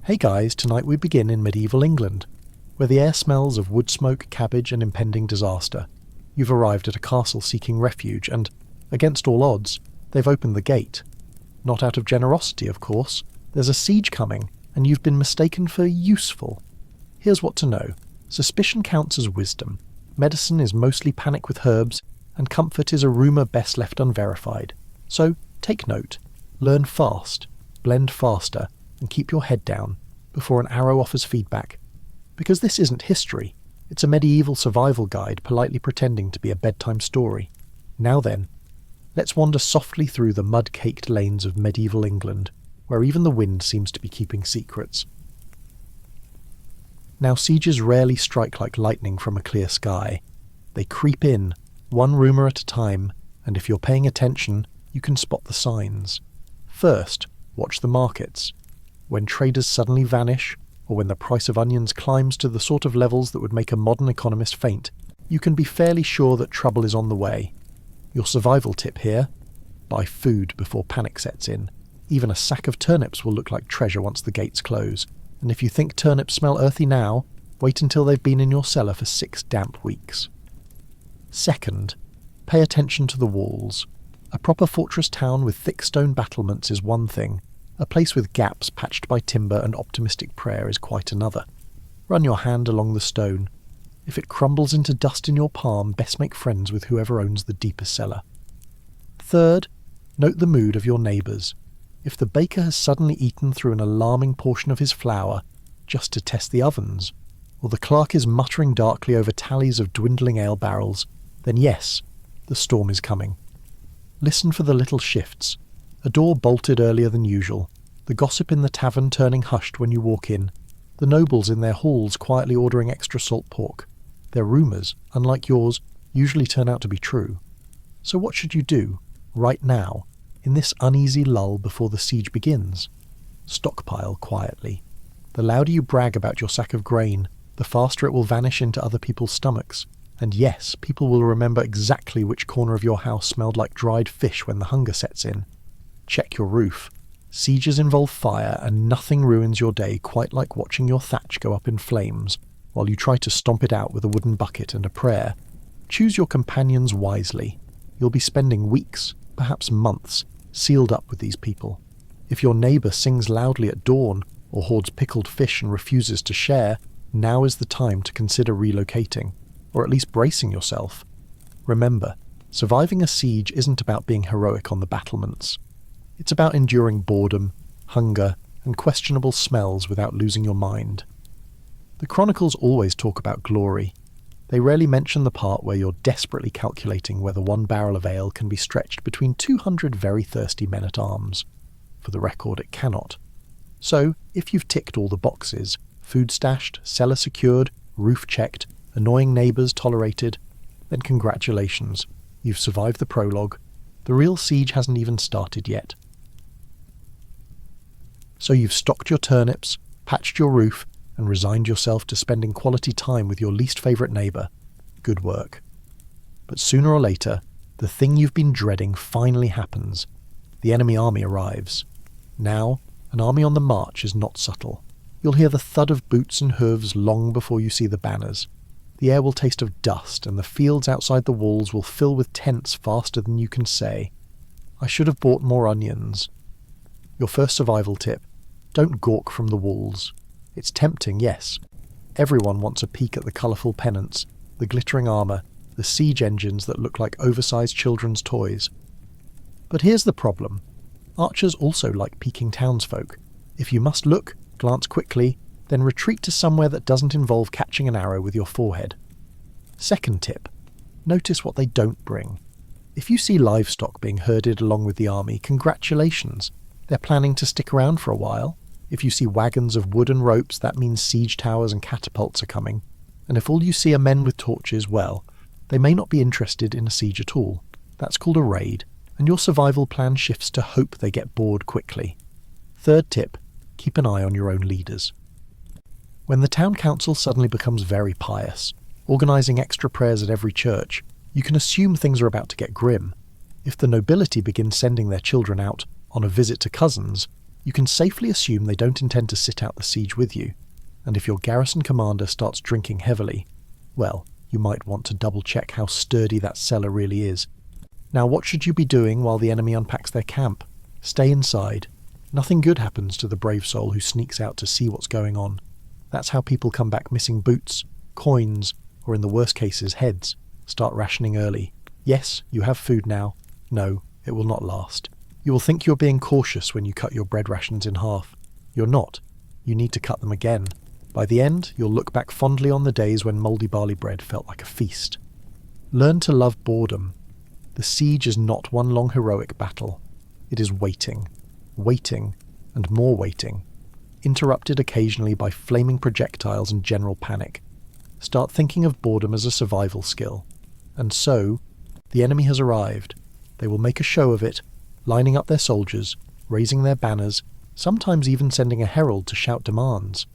Hey guys, tonight we begin in medieval England, where the air smells of wood smoke, cabbage and impending disaster. You've arrived at a castle seeking refuge and, against all odds, they've opened the gate. Not out of generosity, of course. There's a siege coming, and you've been mistaken for useful. Here's what to know. Suspicion counts as wisdom. Medicine is mostly panic with herbs, and comfort is a rumour best left unverified. So, take note. Learn fast, blend faster, and keep your head down before an arrow offers feedback. Because this isn't history, it's a medieval survival guide politely pretending to be a bedtime story. Now then, let's wander softly through the mud-caked lanes of medieval England, where even the wind seems to be keeping secrets. Now sieges rarely strike like lightning from a clear sky. They creep in, one rumour at a time, and if you're paying attention, you can spot the signs. First, watch the markets. When traders suddenly vanish, or when the price of onions climbs to the sort of levels that would make a modern economist faint, you can be fairly sure that trouble is on the way. Your survival tip here: buy food before panic sets in. Even a sack of turnips will look like treasure once the gates close, and if you think turnips smell earthy now, wait until they've been in your cellar for 6 damp weeks. Second, pay attention to the walls. A proper fortress town with thick stone battlements is one thing. A place with gaps patched by timber and optimistic prayer is quite another. Run your hand along the stone. If it crumbles into dust in your palm, best make friends with whoever owns the deepest cellar. Third, note the mood of your neighbours. If the baker has suddenly eaten through an alarming portion of his flour, just to test the ovens, or the clerk is muttering darkly over tallies of dwindling ale barrels, then yes, the storm is coming. Listen for the little shifts. A door bolted earlier than usual, the gossip in the tavern turning hushed when you walk in, the nobles in their halls quietly ordering extra salt pork. Their rumours, unlike yours, usually turn out to be true. So what should you do, right now, in this uneasy lull before the siege begins? Stockpile quietly. The louder you brag about your sack of grain, the faster it will vanish into other people's stomachs. And yes, people will remember exactly which corner of your house smelled like dried fish when the hunger sets in. Check your roof. Sieges involve fire, and nothing ruins your day quite like watching your thatch go up in flames while you try to stomp it out with a wooden bucket and a prayer. Choose your companions wisely. You'll be spending weeks, perhaps months, sealed up with these people. If your neighbour sings loudly at dawn or hoards pickled fish and refuses to share, now is the time to consider relocating, or at least bracing yourself. Remember, surviving a siege isn't about being heroic on the battlements. It's about enduring boredom, hunger, and questionable smells without losing your mind. The chronicles always talk about glory. They rarely mention the part where you're desperately calculating whether one barrel of ale can be stretched between 200 very thirsty men-at-arms. For the record, it cannot. So, if you've ticked all the boxes, food stashed, cellar secured, roof checked, annoying neighbours tolerated, then congratulations, you've survived the prologue. The real siege hasn't even started yet. So you've stocked your turnips, patched your roof, and resigned yourself to spending quality time with your least favourite neighbour. Good work. But sooner or later, the thing you've been dreading finally happens. The enemy army arrives. Now, an army on the march is not subtle. You'll hear the thud of boots and hooves long before you see the banners. The air will taste of dust, and the fields outside the walls will fill with tents faster than you can say, "I should have bought more onions." Your first survival tip: don't gawk from the walls. It's tempting, yes. Everyone wants a peek at the colourful pennants, the glittering armour, the siege engines that look like oversized children's toys. But here's the problem. Archers also like peeking townsfolk. If you must look, glance quickly, then retreat to somewhere that doesn't involve catching an arrow with your forehead. Second tip: notice what they don't bring. If you see livestock being herded along with the army, congratulations. They're planning to stick around for a while. If you see wagons of wood and ropes, that means siege towers and catapults are coming. And if all you see are men with torches, well, they may not be interested in a siege at all. That's called a raid, and your survival plan shifts to hope they get bored quickly. Third tip: keep an eye on your own leaders. When the town council suddenly becomes very pious, organising extra prayers at every church, you can assume things are about to get grim. If the nobility begin sending their children out on a visit to cousins, You can safely assume they don't intend to sit out the siege with you, and if your garrison commander starts drinking heavily, well, you might want to double-check how sturdy that cellar really is. Now, what should you be doing while the enemy unpacks their camp? Stay inside. Nothing good happens to the brave soul who sneaks out to see what's going on. That's how people come back missing boots, coins, or in the worst cases, heads. Start rationing early. Yes, you have food now. No, it will not last. You will think you're being cautious when you cut your bread rations in half. You're not. You need to cut them again. By the end, you'll look back fondly on the days when mouldy barley bread felt like a feast. Learn to love boredom. The siege is not one long heroic battle. It is waiting, and more waiting, interrupted occasionally by flaming projectiles and general panic. Start thinking of boredom as a survival skill. And so, the enemy has arrived. They will make a show of it, lining up their soldiers, raising their banners, sometimes even sending a herald to shout demands.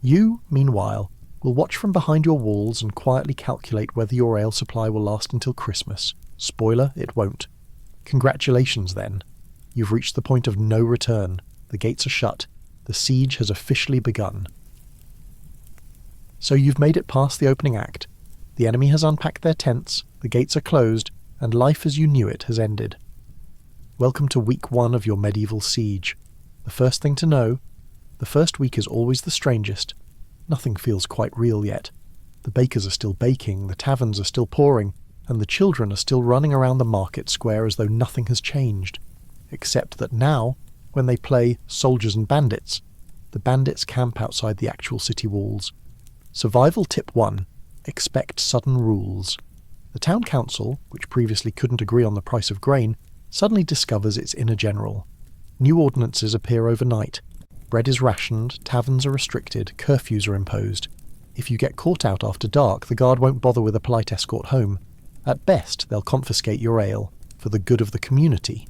You, meanwhile, will watch from behind your walls and quietly calculate whether your ale supply will last until Christmas. Spoiler, it won't. Congratulations, then. You've reached the point of no return. The gates are shut. The siege has officially begun. So you've made it past the opening act. The enemy has unpacked their tents, the gates are closed, and life as you knew it has ended. Welcome to week 1 of your medieval siege. The first thing to know, the first week is always the strangest. Nothing feels quite real yet. The bakers are still baking, the taverns are still pouring, and the children are still running around the market square as though nothing has changed. Except that now, when they play Soldiers and Bandits, the bandits camp outside the actual city walls. Survival tip 1. Expect sudden rules. The town council, which previously couldn't agree on the price of grain, suddenly discovers its inner general. New ordinances appear overnight. Bread is rationed, taverns are restricted, curfews are imposed. If you get caught out after dark, the guard won't bother with a polite escort home. At best, they'll confiscate your ale, for the good of the community.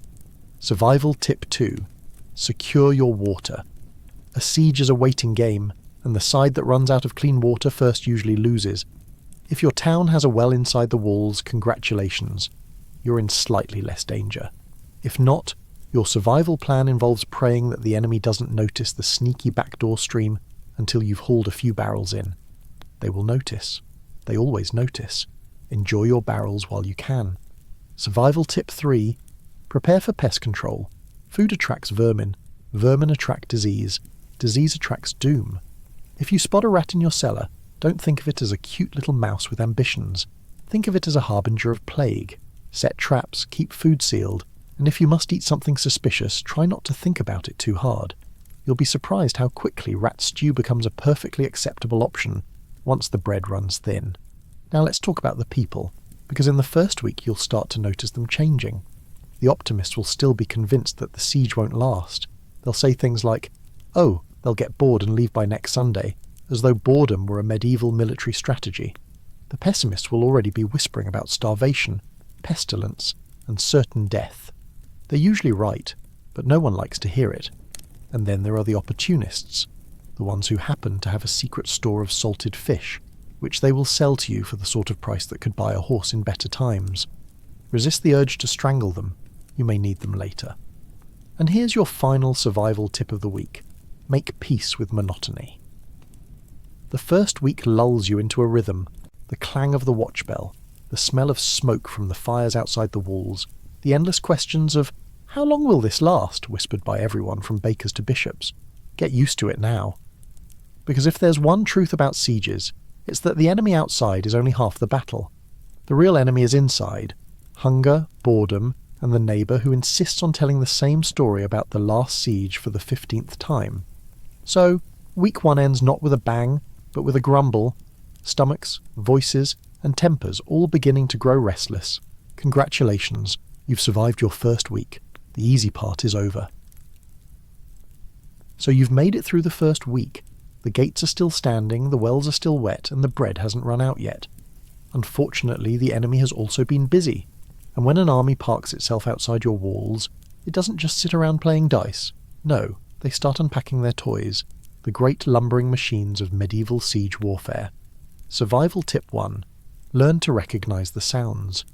Survival tip 2. Secure your water. A siege is a waiting game, and the side that runs out of clean water first usually loses. If your town has a well inside the walls, congratulations. You're in slightly less danger. If not, your survival plan involves praying that the enemy doesn't notice the sneaky backdoor stream until you've hauled a few barrels in. They will notice. They always notice. Enjoy your barrels while you can. Survival tip 3. Prepare for pest control. Food attracts vermin. Vermin attract disease. Disease attracts doom. If you spot a rat in your cellar, don't think of it as a cute little mouse with ambitions. Think of it as a harbinger of plague. Set traps, keep food sealed, and if you must eat something suspicious, try not to think about it too hard. You'll be surprised how quickly rat stew becomes a perfectly acceptable option once the bread runs thin. Now let's talk about the people, because in the first week you'll start to notice them changing. The optimists will still be convinced that the siege won't last. They'll say things like, "Oh, they'll get bored and leave by next Sunday," as though boredom were a medieval military strategy. The pessimists will already be whispering about starvation, pestilence, and certain death. They're usually right, but no one likes to hear it. And then there are the opportunists, the ones who happen to have a secret store of salted fish, which they will sell to you for the sort of price that could buy a horse in better times. Resist the urge to strangle them. You may need them later. And here's your final survival tip of the week. Make peace with monotony. The first week lulls you into a rhythm, the clang of the watch bell, the smell of smoke from the fires outside the walls, the endless questions of, "How long will this last?" whispered by everyone from bakers to bishops. Get used to it now. Because if there's one truth about sieges, it's that the enemy outside is only half the battle. The real enemy is inside. Hunger, boredom, and the neighbour who insists on telling the same story about the last siege for the 15th time. So, week 1 ends not with a bang, but with a grumble. Stomachs, voices, and tempers all beginning to grow restless. Congratulations, you've survived your first week. The easy part is over. So you've made it through the first week. The gates are still standing, the wells are still wet, and the bread hasn't run out yet. Unfortunately, the enemy has also been busy. And when an army parks itself outside your walls, it doesn't just sit around playing dice. No, they start unpacking their toys, the great lumbering machines of medieval siege warfare. Survival tip 1. Learn to recognise the sounds.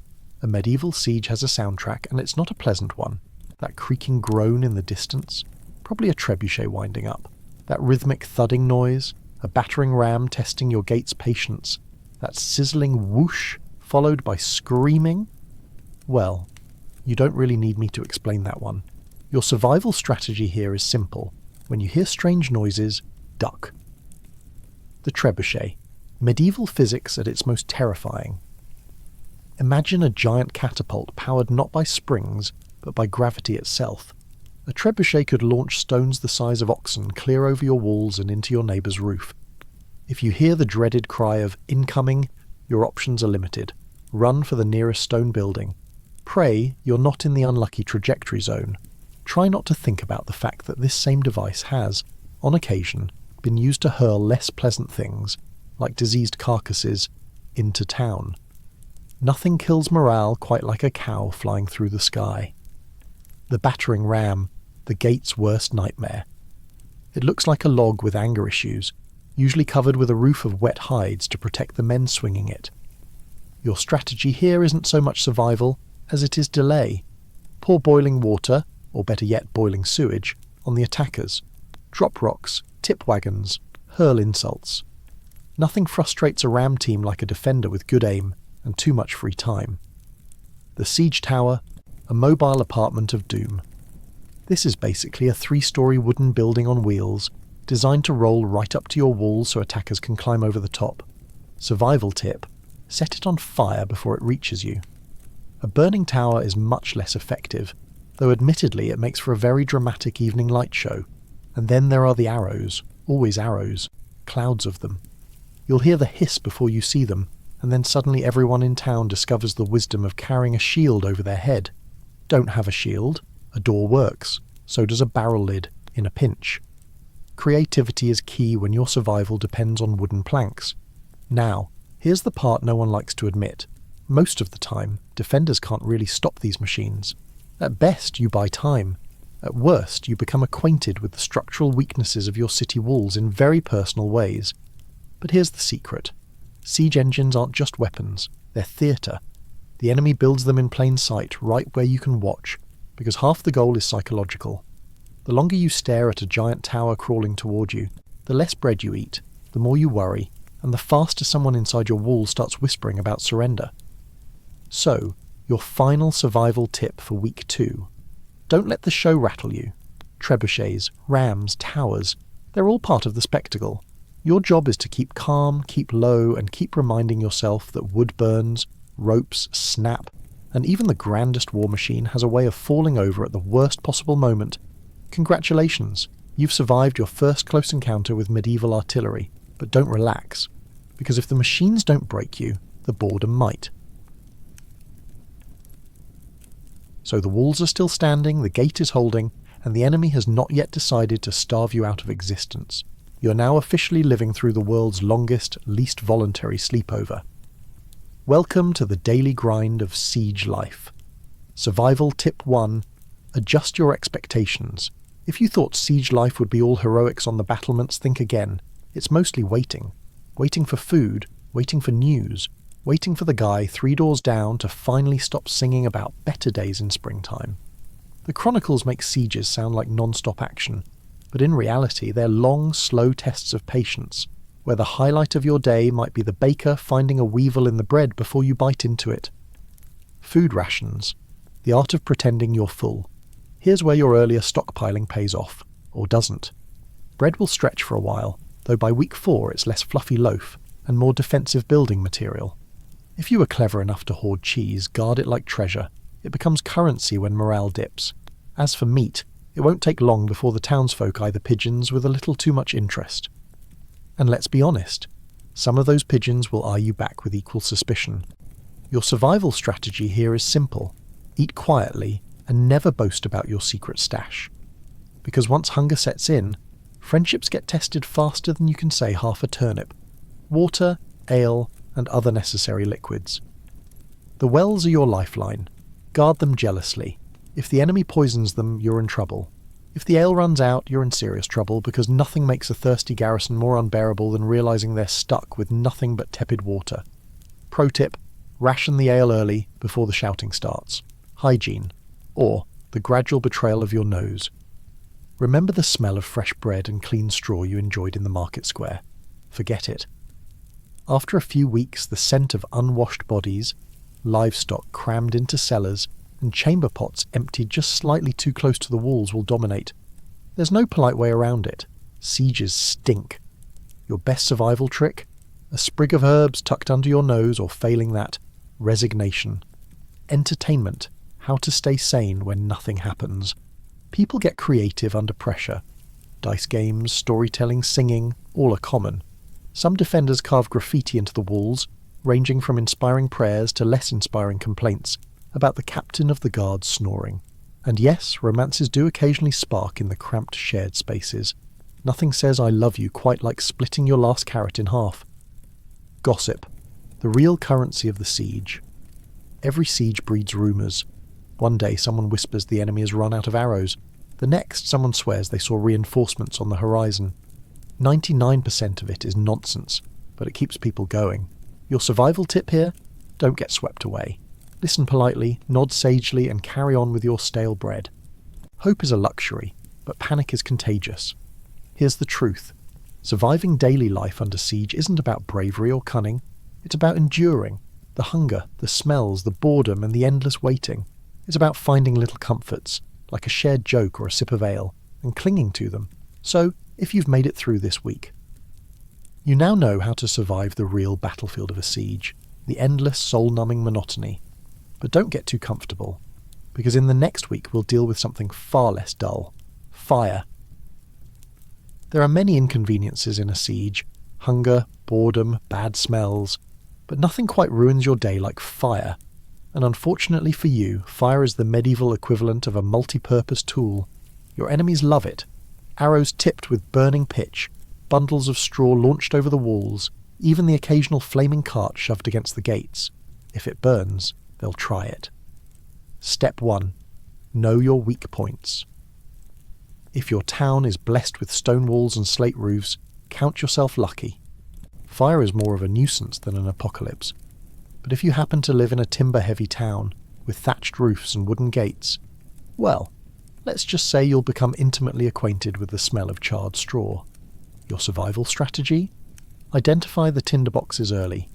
A medieval siege has a soundtrack, and it's not a pleasant one. That creaking groan in the distance, Probably a trebuchet winding up. That rhythmic thudding noise, a battering ram testing your gate's patience, that sizzling whoosh followed by screaming. Well, you don't really need me to explain that one. Your survival strategy here is simple. When you hear strange noises, duck. The trebuchet. Medieval physics at its most terrifying. Imagine a giant catapult powered not by springs, but by gravity itself. A trebuchet could launch stones the size of oxen clear over your walls and into your neighbour's roof. If you hear the dreaded cry of incoming, your options are limited. Run for the nearest stone building. Pray you're not in the unlucky trajectory zone. Try not to think about the fact that this same device has, on occasion, been used to hurl less pleasant things, like diseased carcasses, into town. Nothing kills morale quite like a cow flying through the sky. The battering ram, the gate's worst nightmare. It looks like a log with anger issues, usually covered with a roof of wet hides to protect the men swinging it. Your strategy here isn't so much survival as it is delay. Pour boiling water, or better yet boiling sewage, on the attackers. Drop rocks, tip wagons, hurl insults. Nothing frustrates a ram team like a defender with good aim and too much free time. The siege tower, a mobile apartment of doom. This is basically a 3-story wooden building on wheels, designed to roll right up to your walls so attackers can climb over the top. Survival tip: set it on fire before it reaches you. A burning tower is much less effective, though admittedly it makes for a very dramatic evening light show. And then there are the arrows, always arrows, clouds of them. You'll hear the hiss before you see them, and then suddenly everyone in town discovers the wisdom of carrying a shield over their head. Don't have a shield, a door works, so does a barrel lid, in a pinch. Creativity is key when your survival depends on wooden planks. Now, here's the part no one likes to admit. Most of the time, defenders can't really stop these machines. At best, you buy time. At worst, you become acquainted with the structural weaknesses of your city walls in very personal ways. But here's the secret. Siege engines aren't just weapons, they're theatre. The enemy builds them in plain sight, right where you can watch, because half the goal is psychological. The longer you stare at a giant tower crawling toward you, the less bread you eat, the more you worry, and the faster someone inside your wall starts whispering about surrender. So, your final survival tip for week 2. Don't let the show rattle you. Trebuchets, rams, towers, they're all part of the spectacle. Your job is to keep calm, keep low, and keep reminding yourself that wood burns, ropes snap, and even the grandest war machine has a way of falling over at the worst possible moment. Congratulations, you've survived your first close encounter with medieval artillery, but don't relax, because if the machines don't break you, the boredom might. So the walls are still standing, the gate is holding, and the enemy has not yet decided to starve you out of existence. You're now officially living through the world's longest, least voluntary sleepover. Welcome to the daily grind of siege life. Survival tip 1. Adjust your expectations. If you thought siege life would be all heroics on the battlements, think again. It's mostly waiting. Waiting for food, waiting for news, waiting for the guy 3 doors down to finally stop singing about better days in springtime. The chronicles make sieges sound like non-stop action, but in reality they're long, slow tests of patience, where the highlight of your day might be the baker finding a weevil in the bread before you bite into it. Food rations. The art of pretending you're full. Here's where your earlier stockpiling pays off, or doesn't. Bread will stretch for a while, though by week 4 it's less fluffy loaf and more defensive building material. If you were clever enough to hoard cheese, guard it like treasure. It becomes currency when morale dips. As for meat, it won't take long before the townsfolk eye the pigeons with a little too much interest. And let's be honest, some of those pigeons will eye you back with equal suspicion. Your survival strategy here is simple. Eat quietly and never boast about your secret stash. Because once hunger sets in, friendships get tested faster than you can say half a turnip. Water, ale, and other necessary liquids. The wells are your lifeline. Guard them jealously. If the enemy poisons them, you're in trouble. If the ale runs out, you're in serious trouble, because nothing makes a thirsty garrison more unbearable than realizing they're stuck with nothing but tepid water. Pro tip: ration the ale early, before the shouting starts. Hygiene. Or the gradual betrayal of your nose. Remember the smell of fresh bread and clean straw you enjoyed in the market square. Forget it. After a few weeks, the scent of unwashed bodies, livestock crammed into cellars, and chamber pots emptied just slightly too close to the walls will dominate. There's no polite way around it. Sieges stink. Your best survival trick? A sprig of herbs tucked under your nose, or failing that, resignation. Entertainment. How to stay sane when nothing happens. People get creative under pressure. Dice games, storytelling, singing, all are common. Some defenders carve graffiti into the walls, ranging from inspiring prayers to less inspiring complaints about the captain of the guard snoring. And yes, romances do occasionally spark in the cramped shared spaces. Nothing says I love you quite like splitting your last carrot in half. Gossip. The real currency of the siege. Every siege breeds rumours. One day someone whispers the enemy has run out of arrows. The next, someone swears they saw reinforcements on the horizon. 99% of it is nonsense, but it keeps people going. Your survival tip here? Don't get swept away. Listen politely, nod sagely, and carry on with your stale bread. Hope is a luxury, but panic is contagious. Here's the truth. Surviving daily life under siege isn't about bravery or cunning. It's about enduring. The hunger, the smells, the boredom, and the endless waiting. It's about finding little comforts, like a shared joke or a sip of ale, and clinging to them. So, if you've made it through this week, you now know how to survive the real battlefield of a siege, the endless, soul-numbing monotony. But don't get too comfortable, because in the next week we'll deal with something far less dull. Fire. There are many inconveniences in a siege: hunger, boredom, bad smells, but nothing quite ruins your day like fire. And unfortunately for you, fire is the medieval equivalent of a multi-purpose tool. Your enemies love it. Arrows tipped with burning pitch, bundles of straw launched over the walls, even the occasional flaming cart shoved against the gates. If it burns, they'll try it. Step 1. Know your weak points. If your town is blessed with stone walls and slate roofs, count yourself lucky. Fire is more of a nuisance than an apocalypse. But if you happen to live in a timber-heavy town, with thatched roofs and wooden gates, well, let's just say you'll become intimately acquainted with the smell of charred straw. Your survival strategy? Identify the tinderboxes early.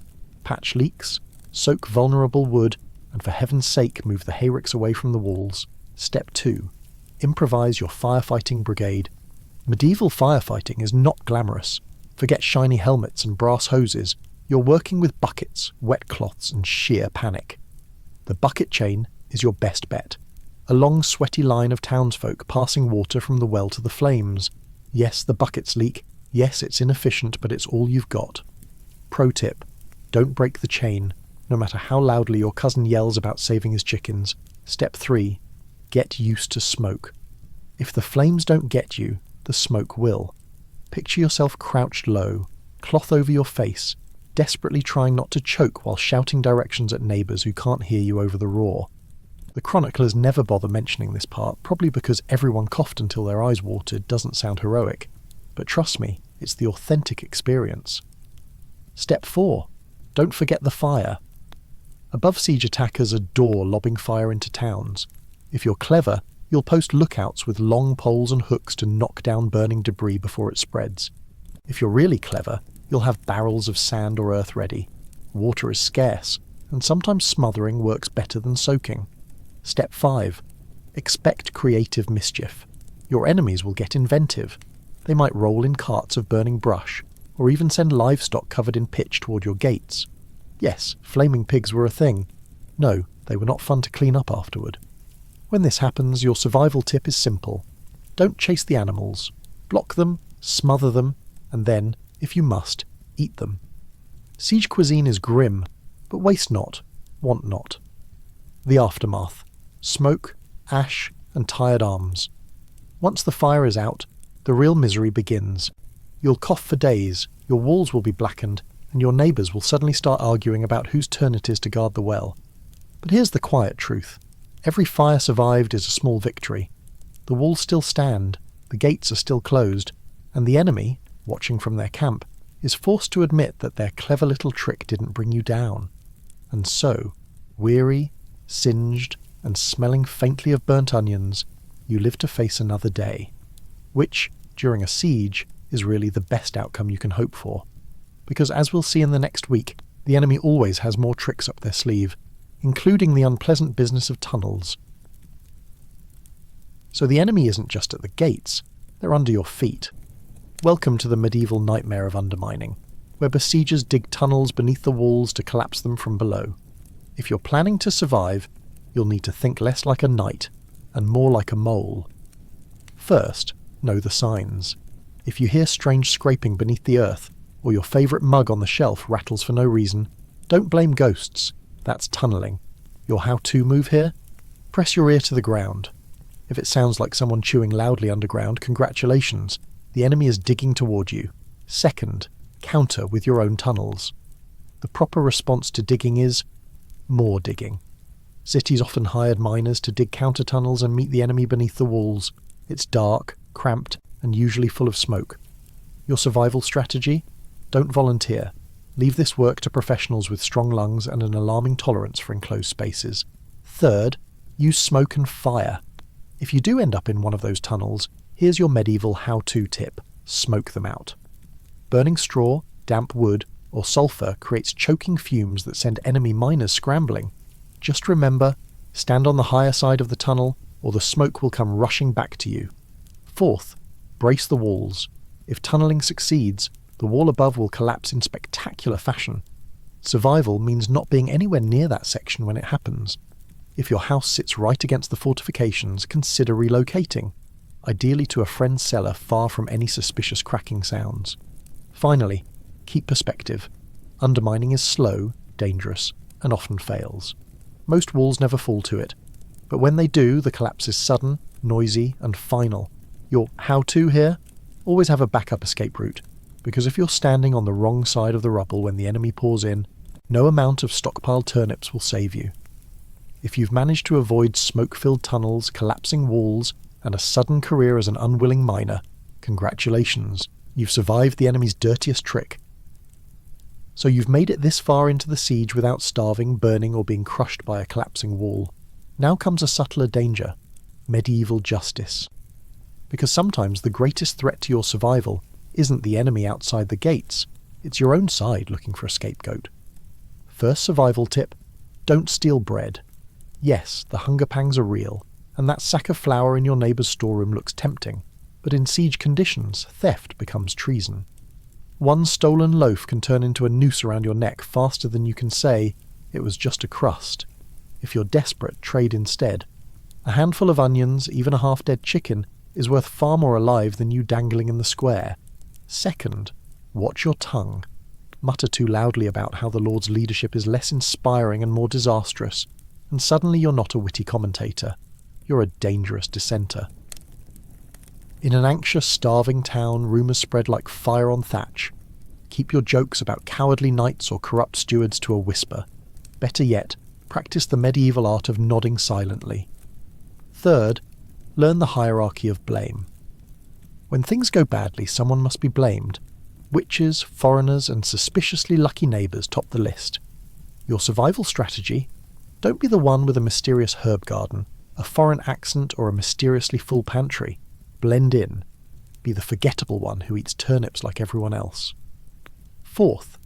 Patch leaks, soak vulnerable wood, and for heaven's sake move the hayricks away from the walls. Step 2. Improvise your firefighting brigade. Medieval firefighting is not glamorous. Forget shiny helmets and brass hoses. You're working with buckets, wet cloths, and sheer panic. The bucket chain is your best bet. A long, sweaty line of townsfolk passing water from the well to the flames. Yes, the buckets leak. Yes, it's inefficient, but it's all you've got. Pro tip: don't break the chain, no matter how loudly your cousin yells about saving his chickens. Step 3. Get used to smoke. If the flames don't get you, the smoke will. Picture yourself crouched low, cloth over your face, desperately trying not to choke while shouting directions at neighbours who can't hear you over the roar. The chroniclers never bother mentioning this part, probably because everyone coughed until their eyes watered doesn't sound heroic. But trust me, it's the authentic experience. Step 4. Don't forget the fire. Above siege attackers adore lobbing fire into towns. If you're clever, you'll post lookouts with long poles and hooks to knock down burning debris before it spreads. If you're really clever, you'll have barrels of sand or earth ready. Water is scarce, and sometimes smothering works better than soaking. Step 5. Expect creative mischief. Your enemies will get inventive. They might roll in carts of burning brush, or even send livestock covered in pitch toward your gates. Yes, flaming pigs were a thing. No, they were not fun to clean up afterward. When this happens, your survival tip is simple. Don't chase the animals. Block them, smother them, and then, if you must, eat them. Siege cuisine is grim, but waste not, want not. The aftermath: smoke, ash, and tired arms. Once the fire is out, the real misery begins. You'll cough for days, your walls will be blackened, and your neighbours will suddenly start arguing about whose turn it is to guard the well. But here's the quiet truth. Every fire survived is a small victory. The walls still stand, the gates are still closed, and the enemy, watching from their camp, is forced to admit that their clever little trick didn't bring you down. And so, weary, singed, and smelling faintly of burnt onions, you live to face another day. which, during a siege, is really the best outcome you can hope for. Because as we'll see in the next week, the enemy always has more tricks up their sleeve, including the unpleasant business of tunnels. So the enemy isn't just at the gates, they're under your feet. Welcome to the medieval nightmare of undermining, where besiegers dig tunnels beneath the walls to collapse them from below. If you're planning to survive, you'll need to think less like a knight and more like a mole. First, know the signs. If you hear strange scraping beneath the earth, or your favourite mug on the shelf rattles for no reason, don't blame ghosts. That's tunnelling. Your how-to move here? Press your ear to the ground. If it sounds like someone chewing loudly underground, congratulations. The enemy is digging toward you. Second, counter with your own tunnels. The proper response to digging is more digging. Cities often hired miners to dig counter tunnels and meet the enemy beneath the walls. It's dark, cramped, and usually full of smoke. Your survival strategy? Don't volunteer. Leave this work to professionals with strong lungs and an alarming tolerance for enclosed spaces. Third, use smoke and fire. If you do end up in one of those tunnels, here's your medieval how-to tip. Smoke them out. Burning straw, damp wood, or sulphur creates choking fumes that send enemy miners scrambling. Just remember, stand on the higher side of the tunnel, or the smoke will come rushing back to you. Fourth, brace the walls. If tunnelling succeeds, the wall above will collapse in spectacular fashion. Survival means not being anywhere near that section when it happens. If your house sits right against the fortifications, consider relocating, ideally to a friend's cellar far from any suspicious cracking sounds. Finally, keep perspective. Undermining is slow, dangerous, and often fails. Most walls never fall to it, but when they do, the collapse is sudden, noisy, and final. Your how-to here? Always have a backup escape route, because if you're standing on the wrong side of the rubble when the enemy pours in, no amount of stockpiled turnips will save you. If you've managed to avoid smoke-filled tunnels, collapsing walls, and a sudden career as an unwilling miner, congratulations, you've survived the enemy's dirtiest trick. So you've made it this far into the siege without starving, burning, or being crushed by a collapsing wall. Now comes a subtler danger: medieval justice. Because sometimes the greatest threat to your survival isn't the enemy outside the gates, it's your own side looking for a scapegoat. First survival tip: don't steal bread. Yes, the hunger pangs are real, and that sack of flour in your neighbour's storeroom looks tempting, but in siege conditions, theft becomes treason. One stolen loaf can turn into a noose around your neck faster than you can say, "It was just a crust." If you're desperate, trade instead. A handful of onions, even a half-dead chicken, is worth far more alive than you dangling in the square. Second, watch your tongue. Mutter too loudly about how the Lord's leadership is less inspiring and more disastrous, and suddenly you're not a witty commentator. You're a dangerous dissenter. In an anxious, starving town, rumours spread like fire on thatch. Keep your jokes about cowardly knights or corrupt stewards to a whisper. Better yet, practice the medieval art of nodding silently. Third, learn the hierarchy of blame. When things go badly, someone must be blamed. Witches, foreigners, and suspiciously lucky neighbours top the list. Your survival strategy? Don't be the one with a mysterious herb garden, a foreign accent, or a mysteriously full pantry. Blend in. Be the forgettable one who eats turnips like everyone else. Fourth,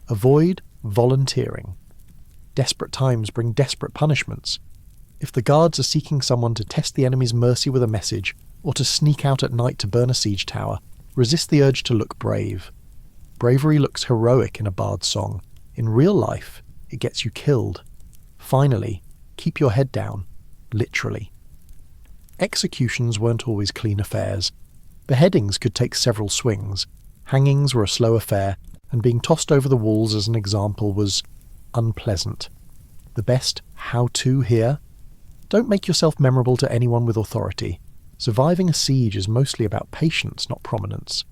avoid volunteering. Desperate times bring desperate punishments. If the guards are seeking someone to test the enemy's mercy with a message, or to sneak out at night to burn a siege tower, resist the urge to look brave. Bravery looks heroic in a bard's song. In real life, it gets you killed. Finally, keep your head down, literally. Executions weren't always clean affairs. Beheadings could take several swings. Hangings were a slow affair, and being tossed over the walls as an example was unpleasant. The best how-to here? Don't make yourself memorable to anyone with authority. Surviving a siege is mostly about patience, not prominence.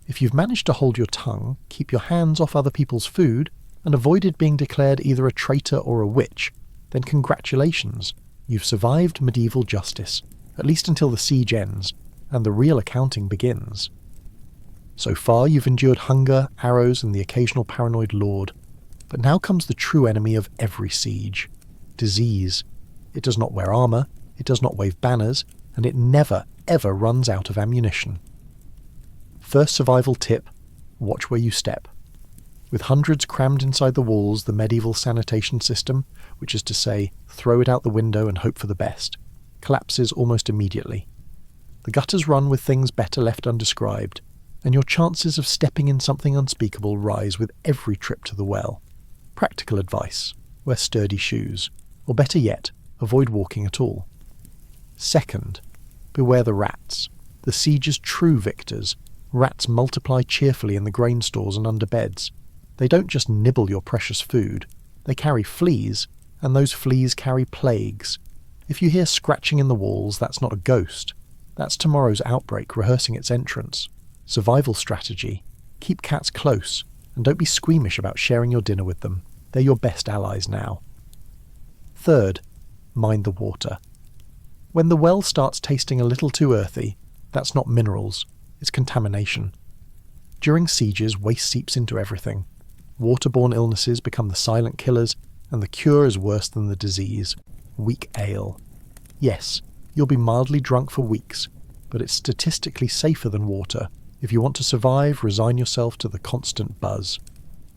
If you've managed to hold your tongue, keep your hands off other people's food, and avoided being declared either a traitor or a witch, then congratulations, you've survived medieval justice, at least until the siege ends, and the real accounting begins. So far you've endured hunger, arrows, and the occasional paranoid lord, but now comes the true enemy of every siege: disease. It does not wear armour, it does not wave banners, and it never, ever runs out of ammunition. First survival tip: watch where you step. With hundreds crammed inside the walls, the medieval sanitation system, which is to say, throw it out the window and hope for the best, collapses almost immediately. The gutters run with things better left undescribed, and your chances of stepping in something unspeakable rise with every trip to the well. Practical advice: wear sturdy shoes, or better yet, avoid walking at all. Second, beware the rats. The siege's true victors. Rats multiply cheerfully in the grain stores and under beds. They don't just nibble your precious food, they carry fleas, and those fleas carry plagues. If you hear scratching in the walls, that's not a ghost. That's tomorrow's outbreak rehearsing its entrance. Survival strategy: keep cats close, and don't be squeamish about sharing your dinner with them. They're your best allies now. Third, mind the water. When the well starts tasting a little too earthy, that's not minerals, it's contamination. During sieges, waste seeps into everything. Waterborne illnesses become the silent killers, and the cure is worse than the disease: weak ale. Yes, you'll be mildly drunk for weeks, but it's statistically safer than water. If you want to survive, resign yourself to the constant buzz.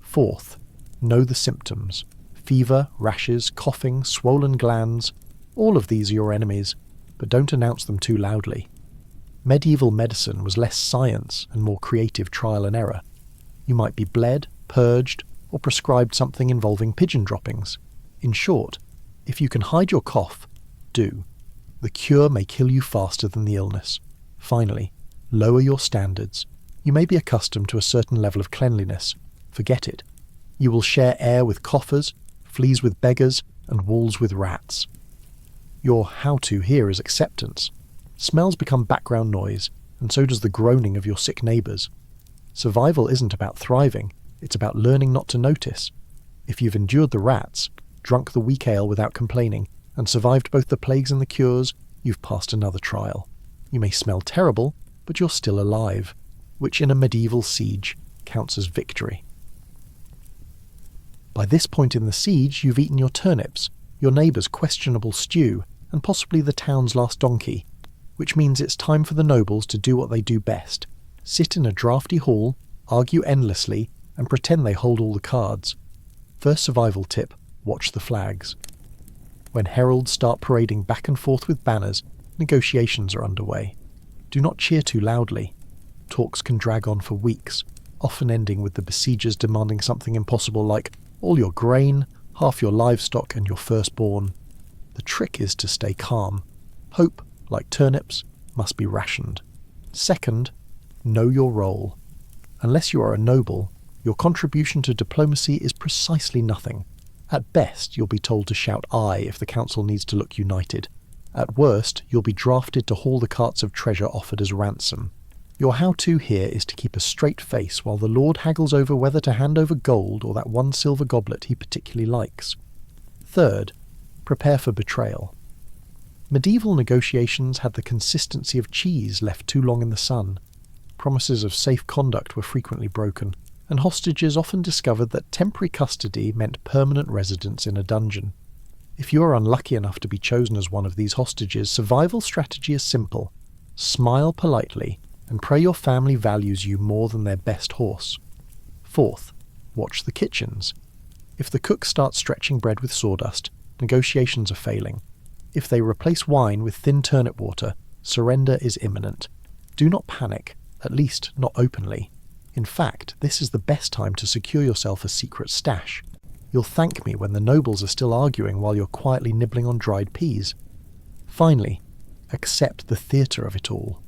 Fourth, know the symptoms. Fever, rashes, coughing, swollen glands, all of these are your enemies, but don't announce them too loudly. Medieval medicine was less science and more creative trial and error. You might be bled, purged, or prescribed something involving pigeon droppings. In short, if you can hide your cough, do. The cure may kill you faster than the illness. Finally, lower your standards. You may be accustomed to a certain level of cleanliness. Forget it. You will share air with coughers, fleas with beggars, and walls with rats. Your how-to here is acceptance. Smells become background noise, and so does the groaning of your sick neighbours. Survival isn't about thriving, it's about learning not to notice. If you've endured the rats, drunk the weak ale without complaining, and survived both the plagues and the cures, you've passed another trial. You may smell terrible, but you're still alive, which in a medieval siege counts as victory. By this point in the siege, you've eaten your turnips, your neighbour's questionable stew, and possibly the town's last donkey, which means it's time for the nobles to do what they do best: sit in a draughty hall, argue endlessly, and pretend they hold all the cards. First survival tip: watch the flags. When heralds start parading back and forth with banners, negotiations are underway. Do not cheer too loudly. Talks can drag on for weeks, often ending with the besiegers demanding something impossible like all your grain, half your livestock, and your firstborn. The trick is to stay calm. Hope, like turnips, must be rationed. Second, know your role. Unless you are a noble, your contribution to diplomacy is precisely nothing. At best, you'll be told to shout aye if the council needs to look united. At worst, you'll be drafted to haul the carts of treasure offered as ransom. Your how-to here is to keep a straight face while the lord haggles over whether to hand over gold or that one silver goblet he particularly likes. Third, prepare for betrayal. Medieval negotiations had the consistency of cheese left too long in the sun. Promises of safe conduct were frequently broken, and hostages often discovered that temporary custody meant permanent residence in a dungeon. If you are unlucky enough to be chosen as one of these hostages, survival strategy is simple. Smile politely, and pray your family values you more than their best horse. Fourth, watch the kitchens. If the cook starts stretching bread with sawdust, negotiations are failing. If they replace wine with thin turnip water, surrender is imminent. Do not panic, at least not openly. In fact, this is the best time to secure yourself a secret stash. You'll thank me when the nobles are still arguing while you're quietly nibbling on dried peas. Finally, accept the theatre of it all.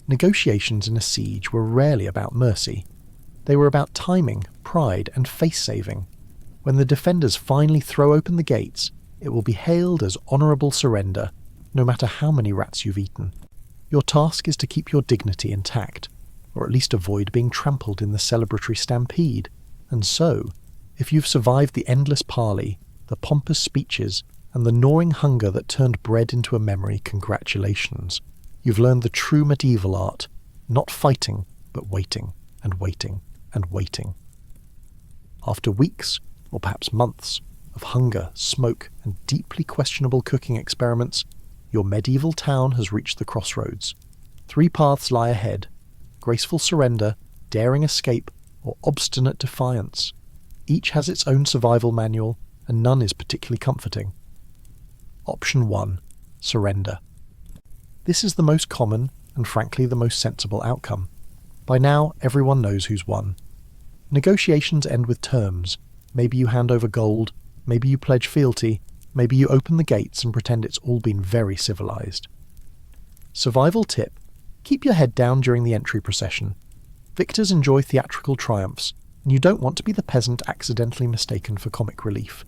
Negotiations in a siege were rarely about mercy. They were about timing, pride, and face-saving. When the defenders finally throw open the gates, it will be hailed as honourable surrender, no matter how many rats you've eaten. Your task is to keep your dignity intact, or at least avoid being trampled in the celebratory stampede. And so, if you've survived the endless parley, the pompous speeches, and the gnawing hunger that turned bread into a memory, congratulations. You've learned the true medieval art, not fighting, but waiting, and waiting, and waiting. After weeks, or perhaps months, of hunger, smoke, and deeply questionable cooking experiments, your medieval town has reached the crossroads. 3 paths lie ahead: graceful surrender, daring escape, or obstinate defiance. Each has its own survival manual, and none is particularly comforting. Option 1. Surrender. This is the most common and frankly the most sensible outcome. By now, everyone knows who's won. Negotiations end with terms. Maybe you hand over gold, maybe you pledge fealty, maybe you open the gates and pretend it's all been very civilized. Survival tip: keep your head down during the entry procession. Victors enjoy theatrical triumphs, and you don't want to be the peasant accidentally mistaken for comic relief.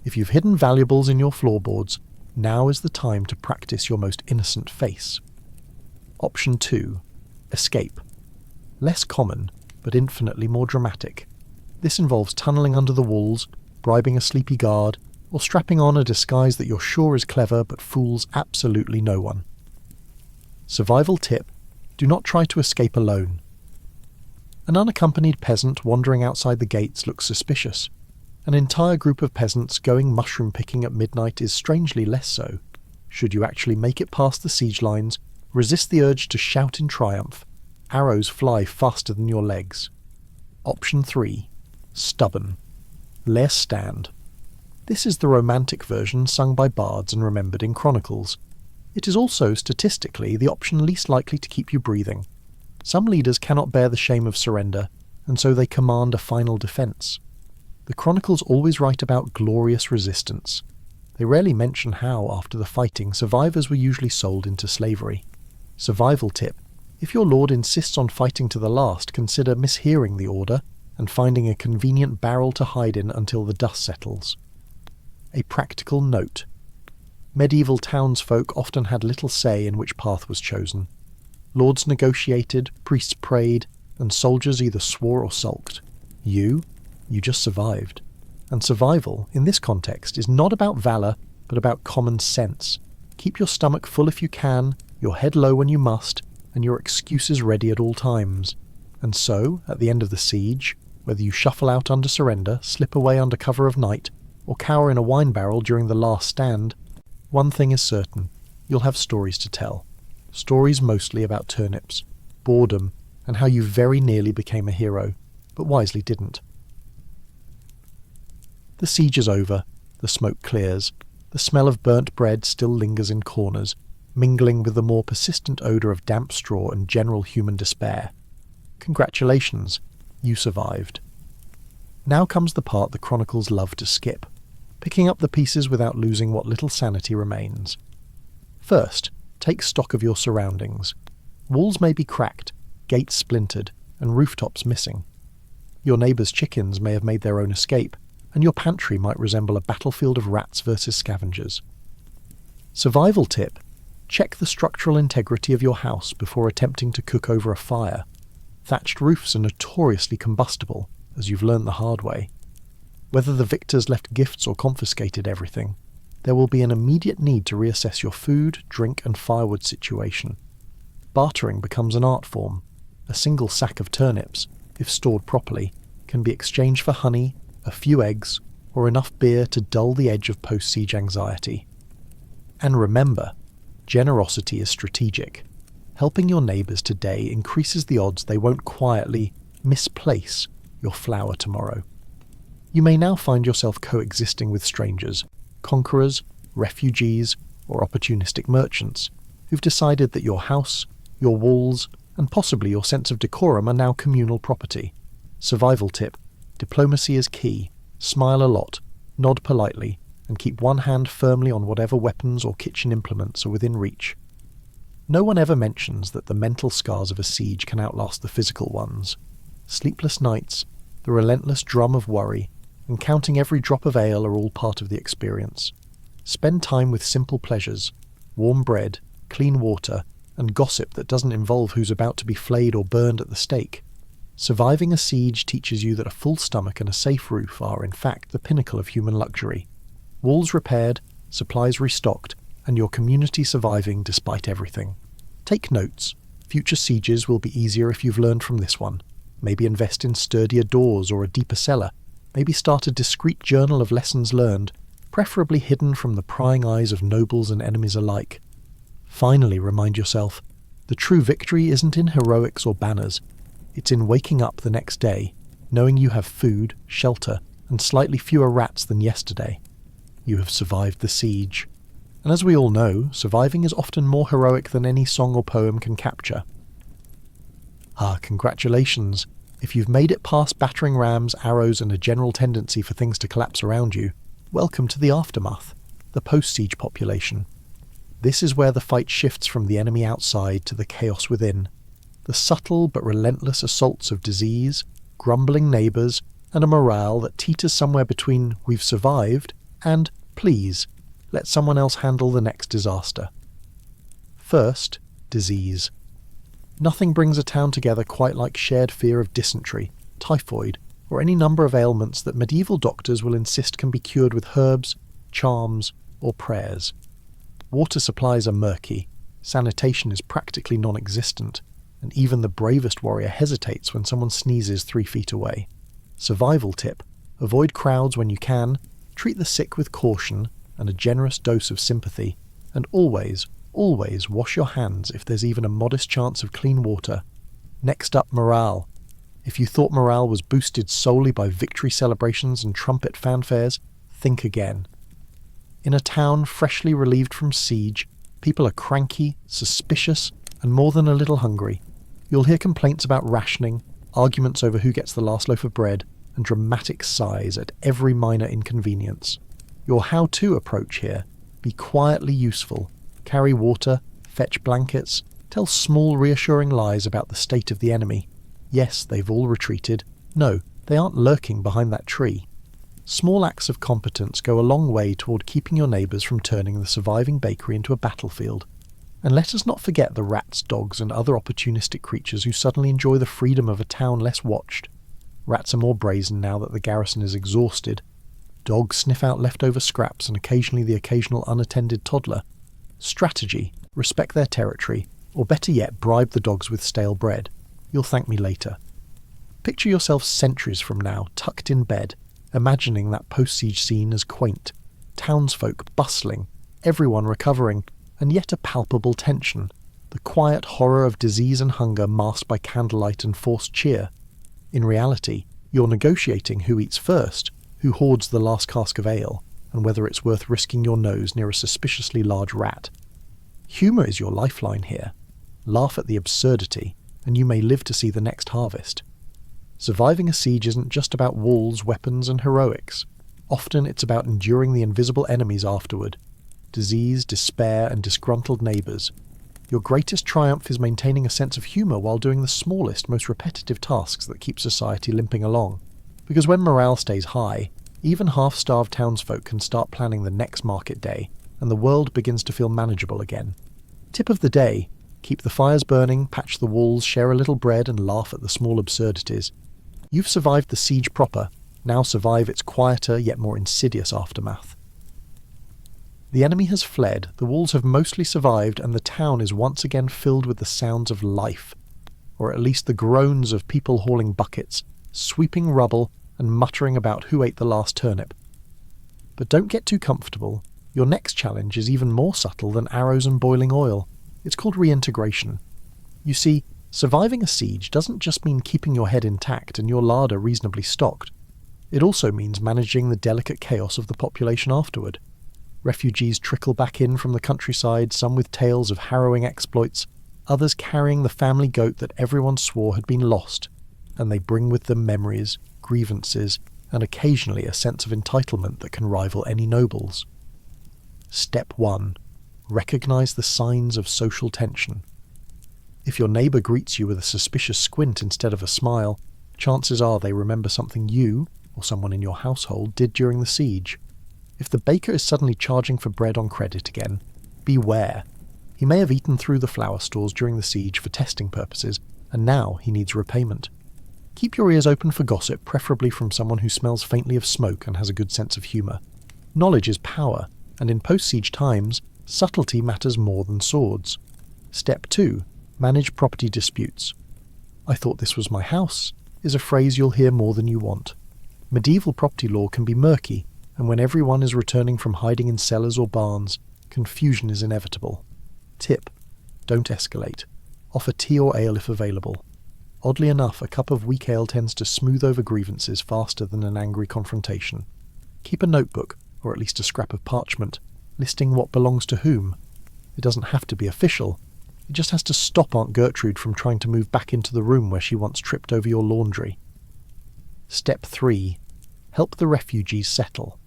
If you've hidden valuables in your floorboards, now is the time to practice your most innocent face. Option 2. Escape. Less common, but infinitely more dramatic. This involves tunneling under the walls, bribing a sleepy guard, or strapping on a disguise that you're sure is clever but fools absolutely no one. Survival tip: do not try to escape alone. An unaccompanied peasant wandering outside the gates looks suspicious. An entire group of peasants going mushroom picking at midnight is strangely less so. Should you actually make it past the siege lines, resist the urge to shout in triumph. Arrows fly faster than your legs. Option 3. Stubborn. Lair stand. This is the romantic version sung by bards and remembered in chronicles. It is also, statistically, the option least likely to keep you breathing. Some leaders cannot bear the shame of surrender, and so they command a final defence. The chronicles always write about glorious resistance. They rarely mention how, after the fighting, survivors were usually sold into slavery. Survival tip: if your lord insists on fighting to the last, consider mishearing the order and finding a convenient barrel to hide in until the dust settles. A practical note: medieval townsfolk often had little say in which path was chosen. Lords negotiated, priests prayed, and soldiers either swore or sulked. You just survived. And survival, in this context, is not about valour, but about common sense. Keep your stomach full if you can, your head low when you must, and your excuses ready at all times. And so, at the end of the siege, whether you shuffle out under surrender, slip away under cover of night, or cower in a wine barrel during the last stand, one thing is certain: you'll have stories to tell. Stories mostly about turnips, boredom, and how you very nearly became a hero, but wisely didn't. The siege is over, the smoke clears, the smell of burnt bread still lingers in corners, mingling with the more persistent odour of damp straw and general human despair. Congratulations, you survived. Now comes the part the chronicles love to skip, picking up the pieces without losing what little sanity remains. First, take stock of your surroundings. Walls may be cracked, gates splintered, and rooftops missing. Your neighbour's chickens may have made their own escape, and your pantry might resemble a battlefield of rats versus scavengers. Survival tip: check the structural integrity of your house before attempting to cook over a fire. Thatched roofs are notoriously combustible, as you've learned the hard way. Whether the victors left gifts or confiscated everything, there will be an immediate need to reassess your food, drink, and firewood situation. Bartering becomes an art form. A single sack of turnips, if stored properly, can be exchanged for honey, a few eggs, or enough beer to dull the edge of post-siege anxiety. And remember, generosity is strategic. Helping your neighbours today increases the odds they won't quietly misplace your flour tomorrow. You may now find yourself coexisting with strangers, conquerors, refugees, or opportunistic merchants, who've decided that your house, your walls, and possibly your sense of decorum are now communal property. Survival tip: diplomacy is key. Smile a lot, nod politely, and keep one hand firmly on whatever weapons or kitchen implements are within reach. No one ever mentions that the mental scars of a siege can outlast the physical ones. Sleepless nights, the relentless drum of worry, and counting every drop of ale are all part of the experience. Spend time with simple pleasures: warm bread, clean water, and gossip that doesn't involve who's about to be flayed or burned at the stake. Surviving a siege teaches you that a full stomach and a safe roof are, in fact, the pinnacle of human luxury. Walls repaired, supplies restocked, and your community surviving despite everything. Take notes. Future sieges will be easier if you've learned from this one. Maybe invest in sturdier doors or a deeper cellar. Maybe start a discreet journal of lessons learned, preferably hidden from the prying eyes of nobles and enemies alike. Finally, remind yourself, The true victory isn't in heroics or banners. It's in waking up the next day, knowing you have food, shelter, and slightly fewer rats than yesterday. You have survived the siege. And as we all know, surviving is often more heroic than any song or poem can capture. Ah, congratulations. If you've made it past battering rams, arrows, and a general tendency for things to collapse around you, welcome to the aftermath, the post-siege population. This is where the fight shifts from the enemy outside to the chaos within. The subtle but relentless assaults of disease, grumbling neighbours, and a morale that teeters somewhere between "we've survived" and "please, let someone else handle the next disaster." First, disease. Nothing brings a town together quite like shared fear of dysentery, typhoid, or any number of ailments that medieval doctors will insist can be cured with herbs, charms, or prayers. Water supplies are murky, sanitation is practically non-existent, and even the bravest warrior hesitates when someone sneezes 3 feet away. Survival tip: avoid crowds when you can, treat the sick with caution and a generous dose of sympathy, and always wash your hands if there's even a modest chance of clean water. Next up, morale. If you thought morale was boosted solely by victory celebrations and trumpet fanfares, think again. In a town freshly relieved from siege, people are cranky, suspicious, and more than a little hungry. You'll hear complaints about rationing, arguments over who gets the last loaf of bread, and dramatic sighs at every minor inconvenience. Your how-to approach here: be quietly useful, carry water, fetch blankets, tell small reassuring lies about the state of the enemy. Yes, they've all retreated. No, they aren't lurking behind that tree. Small acts of competence go a long way toward keeping your neighbours from turning the surviving bakery into a battlefield. And let us not forget the rats, dogs, and other opportunistic creatures who suddenly enjoy the freedom of a town less watched. Rats are more brazen now that the garrison is exhausted. Dogs sniff out leftover scraps and occasionally the occasional unattended toddler. Strategy: respect their territory, or better yet, bribe the dogs with stale bread. You'll thank me later. Picture yourself centuries from now, tucked in bed, imagining that post-siege scene as quaint. Townsfolk bustling, everyone recovering, and yet a palpable tension. The quiet horror of disease and hunger masked by candlelight and forced cheer. In reality, you're negotiating who eats first, who hoards the last cask of ale, and whether it's worth risking your nose near a suspiciously large rat. Humour is your lifeline here. Laugh at the absurdity, and you may live to see the next harvest. Surviving a siege isn't just about walls, weapons, and heroics. Often it's about enduring the invisible enemies afterward. Disease, despair, and disgruntled neighbours. Your greatest triumph is maintaining a sense of humour while doing the smallest, most repetitive tasks that keep society limping along. Because when morale stays high, even half-starved townsfolk can start planning the next market day, and the world begins to feel manageable again. Tip of the day: keep the fires burning, patch the walls, share a little bread, and laugh at the small absurdities. You've survived the siege proper, now survive its quieter yet more insidious aftermath. The enemy has fled, the walls have mostly survived, and the town is once again filled with the sounds of life, or at least the groans of people hauling buckets, sweeping rubble, and muttering about who ate the last turnip. But don't get too comfortable. Your next challenge is even more subtle than arrows and boiling oil. It's called reintegration. You see, surviving a siege doesn't just mean keeping your head intact and your larder reasonably stocked. It also means managing the delicate chaos of the population afterward. Refugees trickle back in from the countryside, some with tales of harrowing exploits, others carrying the family goat that everyone swore had been lost, and they bring with them memories, grievances, and occasionally a sense of entitlement that can rival any nobles. Step 1. Recognize the signs of social tension. If your neighbour greets you with a suspicious squint instead of a smile, chances are they remember something you, or someone in your household, did during the siege. If the baker is suddenly charging for bread on credit again, beware. He may have eaten through the flour stores during the siege for testing purposes, and now he needs repayment. Keep your ears open for gossip, preferably from someone who smells faintly of smoke and has a good sense of humour. Knowledge is power, and in post-siege times, subtlety matters more than swords. Step 2. Manage property disputes. "I thought this was my house," is a phrase you'll hear more than you want. Medieval property law can be murky, and when everyone is returning from hiding in cellars or barns, confusion is inevitable. Tip: don't escalate. Offer tea or ale if available. Oddly enough, a cup of weak ale tends to smooth over grievances faster than an angry confrontation. Keep a notebook, or at least a scrap of parchment, listing what belongs to whom. It doesn't have to be official. It just has to stop Aunt Gertrude from trying to move back into the room where she once tripped over your laundry. Step 3. Help the refugees settle.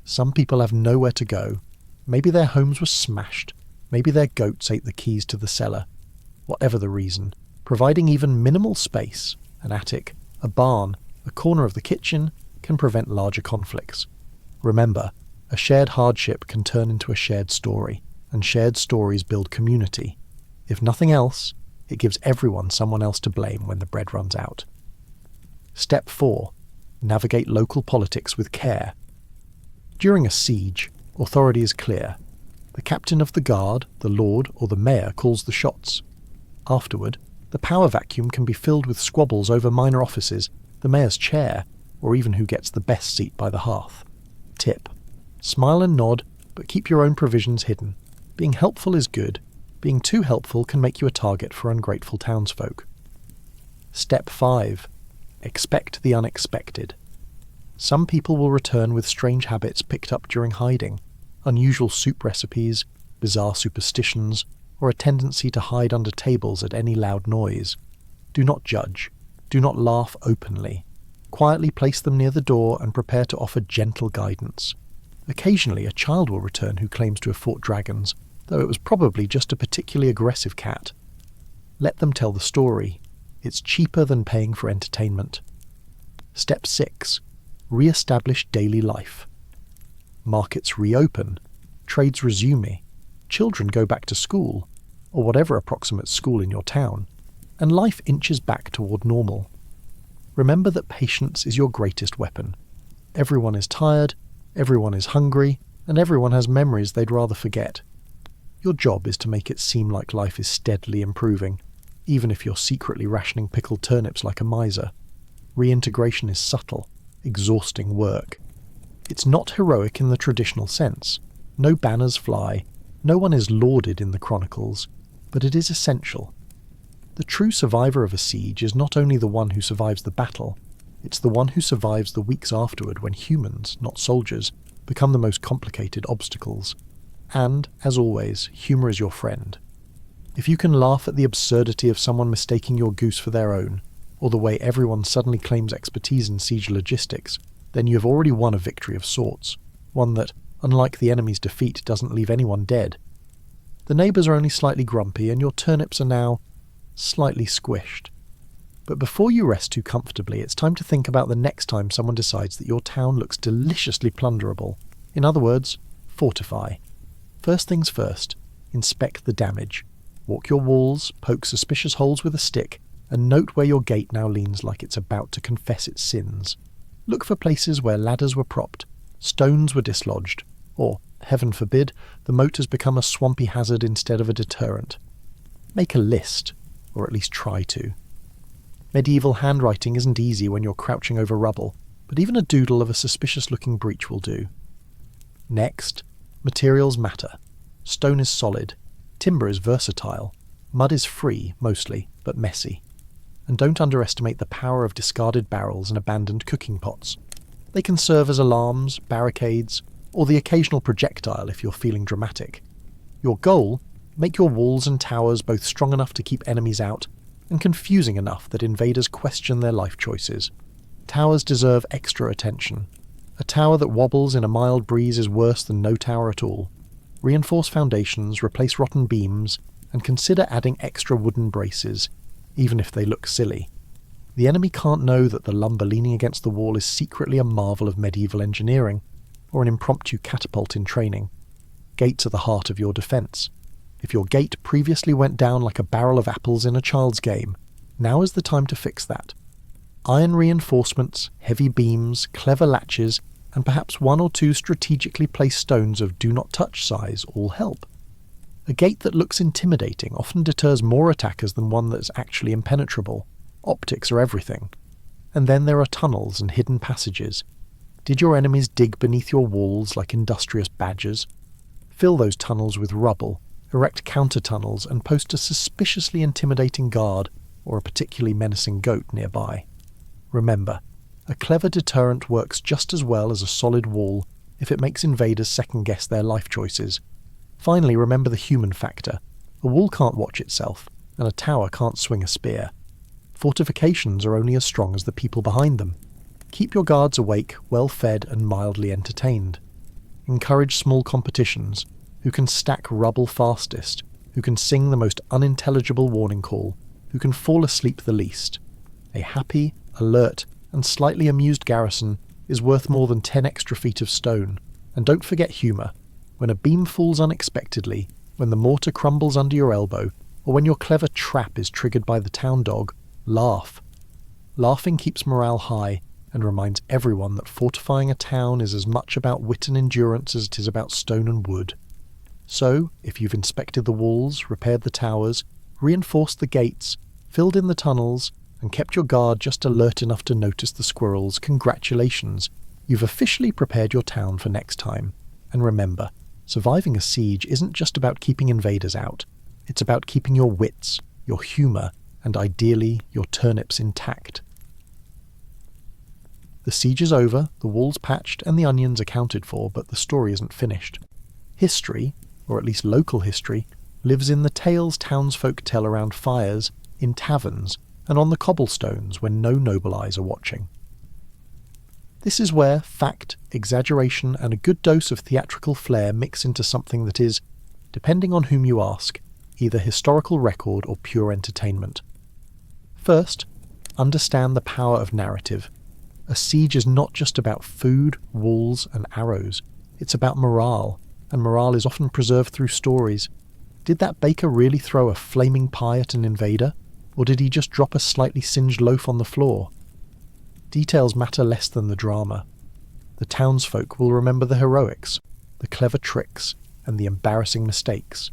Some people have nowhere to go. Maybe their homes were smashed. Maybe their goats ate the keys to the cellar. Whatever the reason, providing even minimal space, an attic, a barn, a corner of the kitchen, can prevent larger conflicts. Remember, a shared hardship can turn into a shared story, and shared stories build community. If nothing else, it gives everyone someone else to blame when the bread runs out. Step 4. Navigate local politics with care. During a siege, authority is clear. The captain of the guard, the lord, or the mayor calls the shots. Afterward, the power vacuum can be filled with squabbles over minor offices, the mayor's chair, or even who gets the best seat by the hearth. Tip: smile and nod, but keep your own provisions hidden. Being helpful is good. Being too helpful can make you a target for ungrateful townsfolk. Step 5. Expect the unexpected. Some people will return with strange habits picked up during hiding, unusual soup recipes, bizarre superstitions, or a tendency to hide under tables at any loud noise. Do not judge. Do not laugh openly. Quietly place them near the door and prepare to offer gentle guidance. Occasionally a child will return who claims to have fought dragons, though it was probably just a particularly aggressive cat. Let them tell the story. It's cheaper than paying for entertainment. Step 6. Re-establish daily life. Markets reopen. Trades resume. Children go back to school, or whatever approximate school in your town, and life inches back toward normal. Remember that patience is your greatest weapon. Everyone is tired, everyone is hungry, and everyone has memories they'd rather forget. Your job is to make it seem like life is steadily improving, even if you're secretly rationing pickled turnips like a miser. Reintegration is subtle, exhausting work. It's not heroic in the traditional sense. No banners fly, no one is lauded in the chronicles, but it is essential. The true survivor of a siege is not only the one who survives the battle, it's the one who survives the weeks afterward when humans, not soldiers, become the most complicated obstacles. And, as always, humour is your friend. If you can laugh at the absurdity of someone mistaking your goose for their own, or the way everyone suddenly claims expertise in siege logistics, then you have already won a victory of sorts, one that, unlike the enemy's defeat, doesn't leave anyone dead. The neighbours are only slightly grumpy, and your turnips are now slightly squished. But before you rest too comfortably, it's time to think about the next time someone decides that your town looks deliciously plunderable. In other words, fortify. First things first, inspect the damage. Walk your walls, poke suspicious holes with a stick, and note where your gate now leans like it's about to confess its sins. Look for places where ladders were propped, stones were dislodged, or, heaven forbid, the moat has become a swampy hazard instead of a deterrent. Make a list, or at least try to. Medieval handwriting isn't easy when you're crouching over rubble, but even a doodle of a suspicious-looking breach will do. Next, materials matter. Stone is solid, timber is versatile, mud is free, mostly, but messy. And don't underestimate the power of discarded barrels and abandoned cooking pots. They can serve as alarms, barricades, or the occasional projectile if you're feeling dramatic. Your goal? Make your walls and towers both strong enough to keep enemies out, and confusing enough that invaders question their life choices. Towers deserve extra attention. A tower that wobbles in a mild breeze is worse than no tower at all. Reinforce foundations, replace rotten beams, and consider adding extra wooden braces, even if they look silly. The enemy can't know that the lumber leaning against the wall is secretly a marvel of medieval engineering, or an impromptu catapult in training. Gates are the heart of your defence. If your gate previously went down like a barrel of apples in a child's game, now is the time to fix that. Iron reinforcements, heavy beams, clever latches, and perhaps one or two strategically placed stones of do-not-touch size all help. A gate that looks intimidating often deters more attackers than one that's actually impenetrable. Optics are everything. And then there are tunnels and hidden passages. Did your enemies dig beneath your walls like industrious badgers? Fill those tunnels with rubble, erect counter-tunnels, and post a suspiciously intimidating guard or a particularly menacing goat nearby. Remember, a clever deterrent works just as well as a solid wall if it makes invaders second-guess their life choices. Finally, remember the human factor. A wall can't watch itself, and a tower can't swing a spear. Fortifications are only as strong as the people behind them. Keep your guards awake, well-fed, and mildly entertained. Encourage small competitions. Who can stack rubble fastest? Who can sing the most unintelligible warning call? Who can fall asleep the least? A happy, alert, and slightly amused garrison is worth more than 10 extra feet of stone. And don't forget humour. When a beam falls unexpectedly, when the mortar crumbles under your elbow, or when your clever trap is triggered by the town dog, laugh. Laughing keeps morale high and reminds everyone that fortifying a town is as much about wit and endurance as it is about stone and wood. So, if you've inspected the walls, repaired the towers, reinforced the gates, filled in the tunnels, and kept your guard just alert enough to notice the squirrels, congratulations. You've officially prepared your town for next time. And remember, surviving a siege isn't just about keeping invaders out. It's about keeping your wits, your humour, and ideally, your turnips intact. The siege is over, the walls patched, and the onions accounted for, but the story isn't finished. History, or at least local history, lives in the tales townsfolk tell around fires, in taverns, and on the cobblestones when no noble eyes are watching. This is where fact, exaggeration, and a good dose of theatrical flair mix into something that is, depending on whom you ask, either historical record or pure entertainment. First, understand the power of narrative. A siege is not just about food, walls, and arrows. It's about morale, and morale is often preserved through stories. Did that baker really throw a flaming pie at an invader? Or did he just drop a slightly singed loaf on the floor? Details matter less than the drama. The townsfolk will remember the heroics, the clever tricks, and the embarrassing mistakes.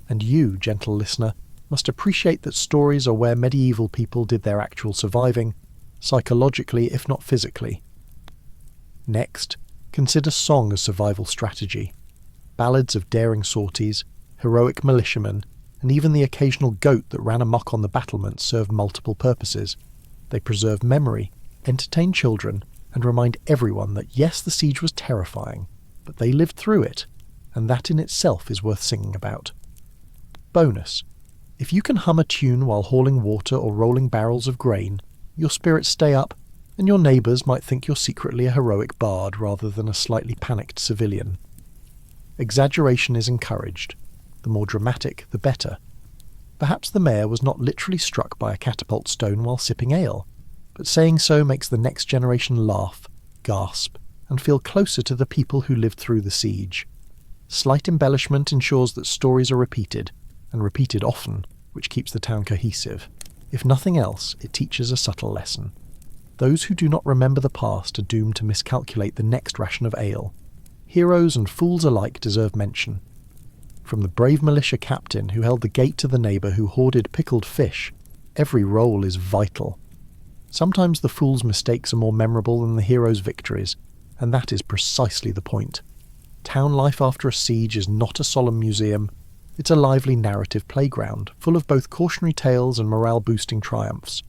And you, gentle listener, must appreciate that stories are where medieval people did their actual surviving, psychologically if not physically. Next, consider song as survival strategy. Ballads of daring sorties, heroic militiamen, and even the occasional goat that ran amok on the battlements serve multiple purposes. They preserve memory, entertain children, and remind everyone that yes, the siege was terrifying, but they lived through it, and that in itself is worth singing about. Bonus: if you can hum a tune while hauling water or rolling barrels of grain, your spirits stay up, and your neighbours might think you're secretly a heroic bard rather than a slightly panicked civilian. Exaggeration is encouraged. The more dramatic, the better. Perhaps the mayor was not literally struck by a catapult stone while sipping ale, but saying so makes the next generation laugh, gasp, and feel closer to the people who lived through the siege. Slight embellishment ensures that stories are repeated, and repeated often, which keeps the town cohesive. If nothing else, it teaches a subtle lesson. Those who do not remember the past are doomed to miscalculate the next ration of ale. Heroes and fools alike deserve mention. From the brave militia captain who held the gate to the neighbour who hoarded pickled fish, every role is vital. Sometimes the fool's mistakes are more memorable than the hero's victories, and that is precisely the point. Town life after a siege is not a solemn museum. It's a lively narrative playground, full of both cautionary tales and morale-boosting triumphs.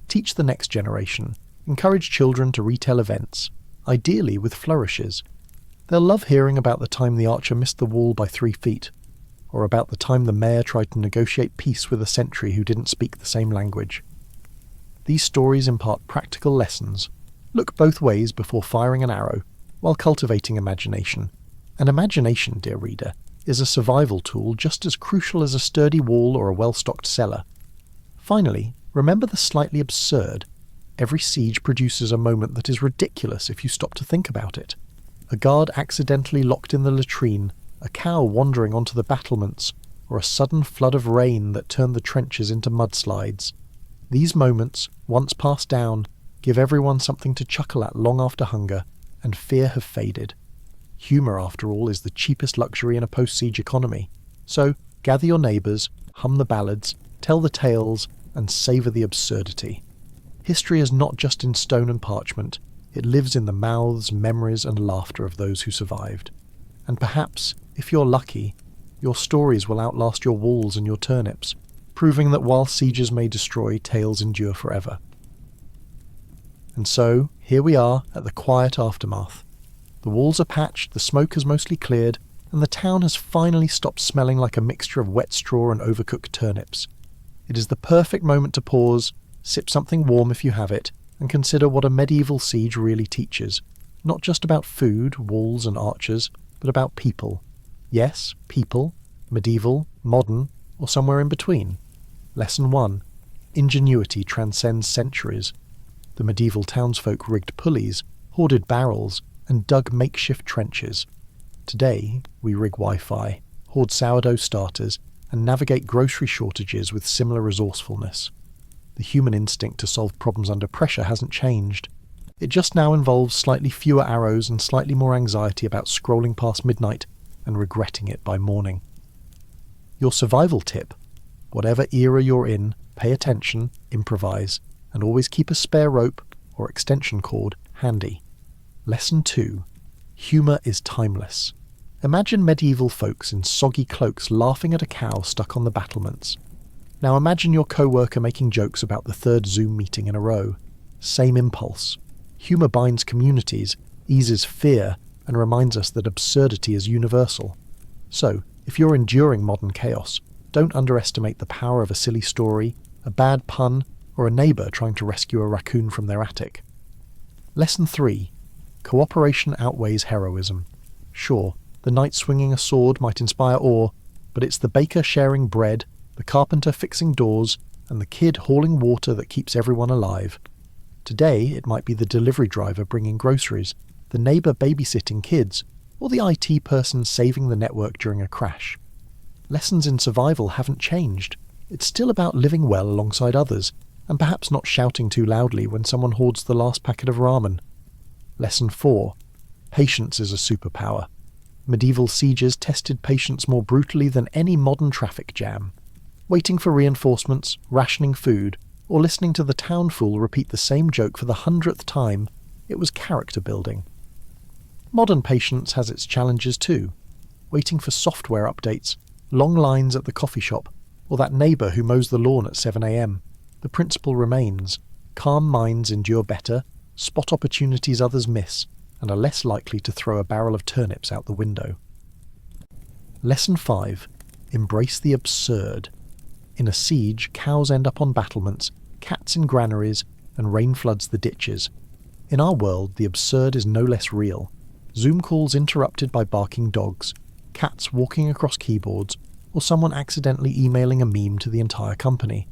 Teach the next generation. Encourage children to retell events, ideally with flourishes. They'll love hearing about the time the archer missed the wall by 3 feet, or about the time the mayor tried to negotiate peace with a sentry who didn't speak the same language. These stories impart practical lessons. Look both ways before firing an arrow, while cultivating imagination. And imagination, dear reader, is a survival tool just as crucial as a sturdy wall or a well-stocked cellar. Finally, remember the slightly absurd. Every siege produces a moment that is ridiculous if you stop to think about it. A guard accidentally locked in the latrine, a cow wandering onto the battlements, or a sudden flood of rain that turned the trenches into mudslides. These moments, once passed down, give everyone something to chuckle at long after hunger, and fear have faded. Humour, after all, is the cheapest luxury in a post-siege economy. So, gather your neighbours, hum the ballads, tell the tales, and savour the absurdity. History is not just in stone and parchment, it lives in the mouths, memories, and laughter of those who survived. And perhaps, if you're lucky, Your stories will outlast your walls and your turnips, proving that while sieges may destroy, tales endure forever. And so, here we are at the quiet aftermath. The walls are patched, the smoke has mostly cleared, and the town has finally stopped smelling like a mixture of wet straw and overcooked turnips. It is the perfect moment to pause, sip something warm if you have it, and consider what a medieval siege really teaches. Not just about food, walls and archers, but about people. Yes, people, medieval, modern, or somewhere in between. Lesson 1. Ingenuity transcends centuries. The medieval townsfolk rigged pulleys, hoarded barrels, and dug makeshift trenches. Today, we rig Wi-Fi, hoard sourdough starters, and navigate grocery shortages with similar resourcefulness. The human instinct to solve problems under pressure hasn't changed. It just now involves slightly fewer arrows and slightly more anxiety about scrolling past midnight and regretting it by morning. Your survival tip: whatever era you're in, pay attention, improvise, and always keep a spare rope or extension cord handy. Lesson 2. Humour is timeless. Imagine medieval folks in soggy cloaks laughing at a cow stuck on the battlements. Now imagine your co-worker making jokes about the third Zoom meeting in a row. Same impulse. Humour binds communities, eases fear, and reminds us that absurdity is universal. So, if you're enduring modern chaos, don't underestimate the power of a silly story, a bad pun, or a neighbour trying to rescue a raccoon from their attic. Lesson 3. Cooperation outweighs heroism. Sure, the knight swinging a sword might inspire awe, but it's the baker sharing bread, the carpenter fixing doors, and the kid hauling water that keeps everyone alive. Today, it might be the delivery driver bringing groceries, the neighbour babysitting kids, or the IT person saving the network during a crash. Lessons in survival haven't changed. It's still about living well alongside others, and perhaps not shouting too loudly when someone hoards the last packet of ramen. Lesson 4. Patience is a superpower. Medieval sieges tested patience more brutally than any modern traffic jam. Waiting for reinforcements, rationing food, or listening to the town fool repeat the same joke for the 100th time, it was character building. Modern patience has its challenges too. Waiting for software updates, long lines at the coffee shop, or that neighbour who mows the lawn at 7 a.m. The principle remains: calm minds endure better, spot opportunities others miss, and are less likely to throw a barrel of turnips out the window. Lesson 5. Embrace the absurd. In a siege, cows end up on battlements, cats in granaries, and rain floods the ditches. In our world, the absurd is no less real. Zoom calls interrupted by barking dogs, cats walking across keyboards, or someone accidentally emailing a meme to the entire company.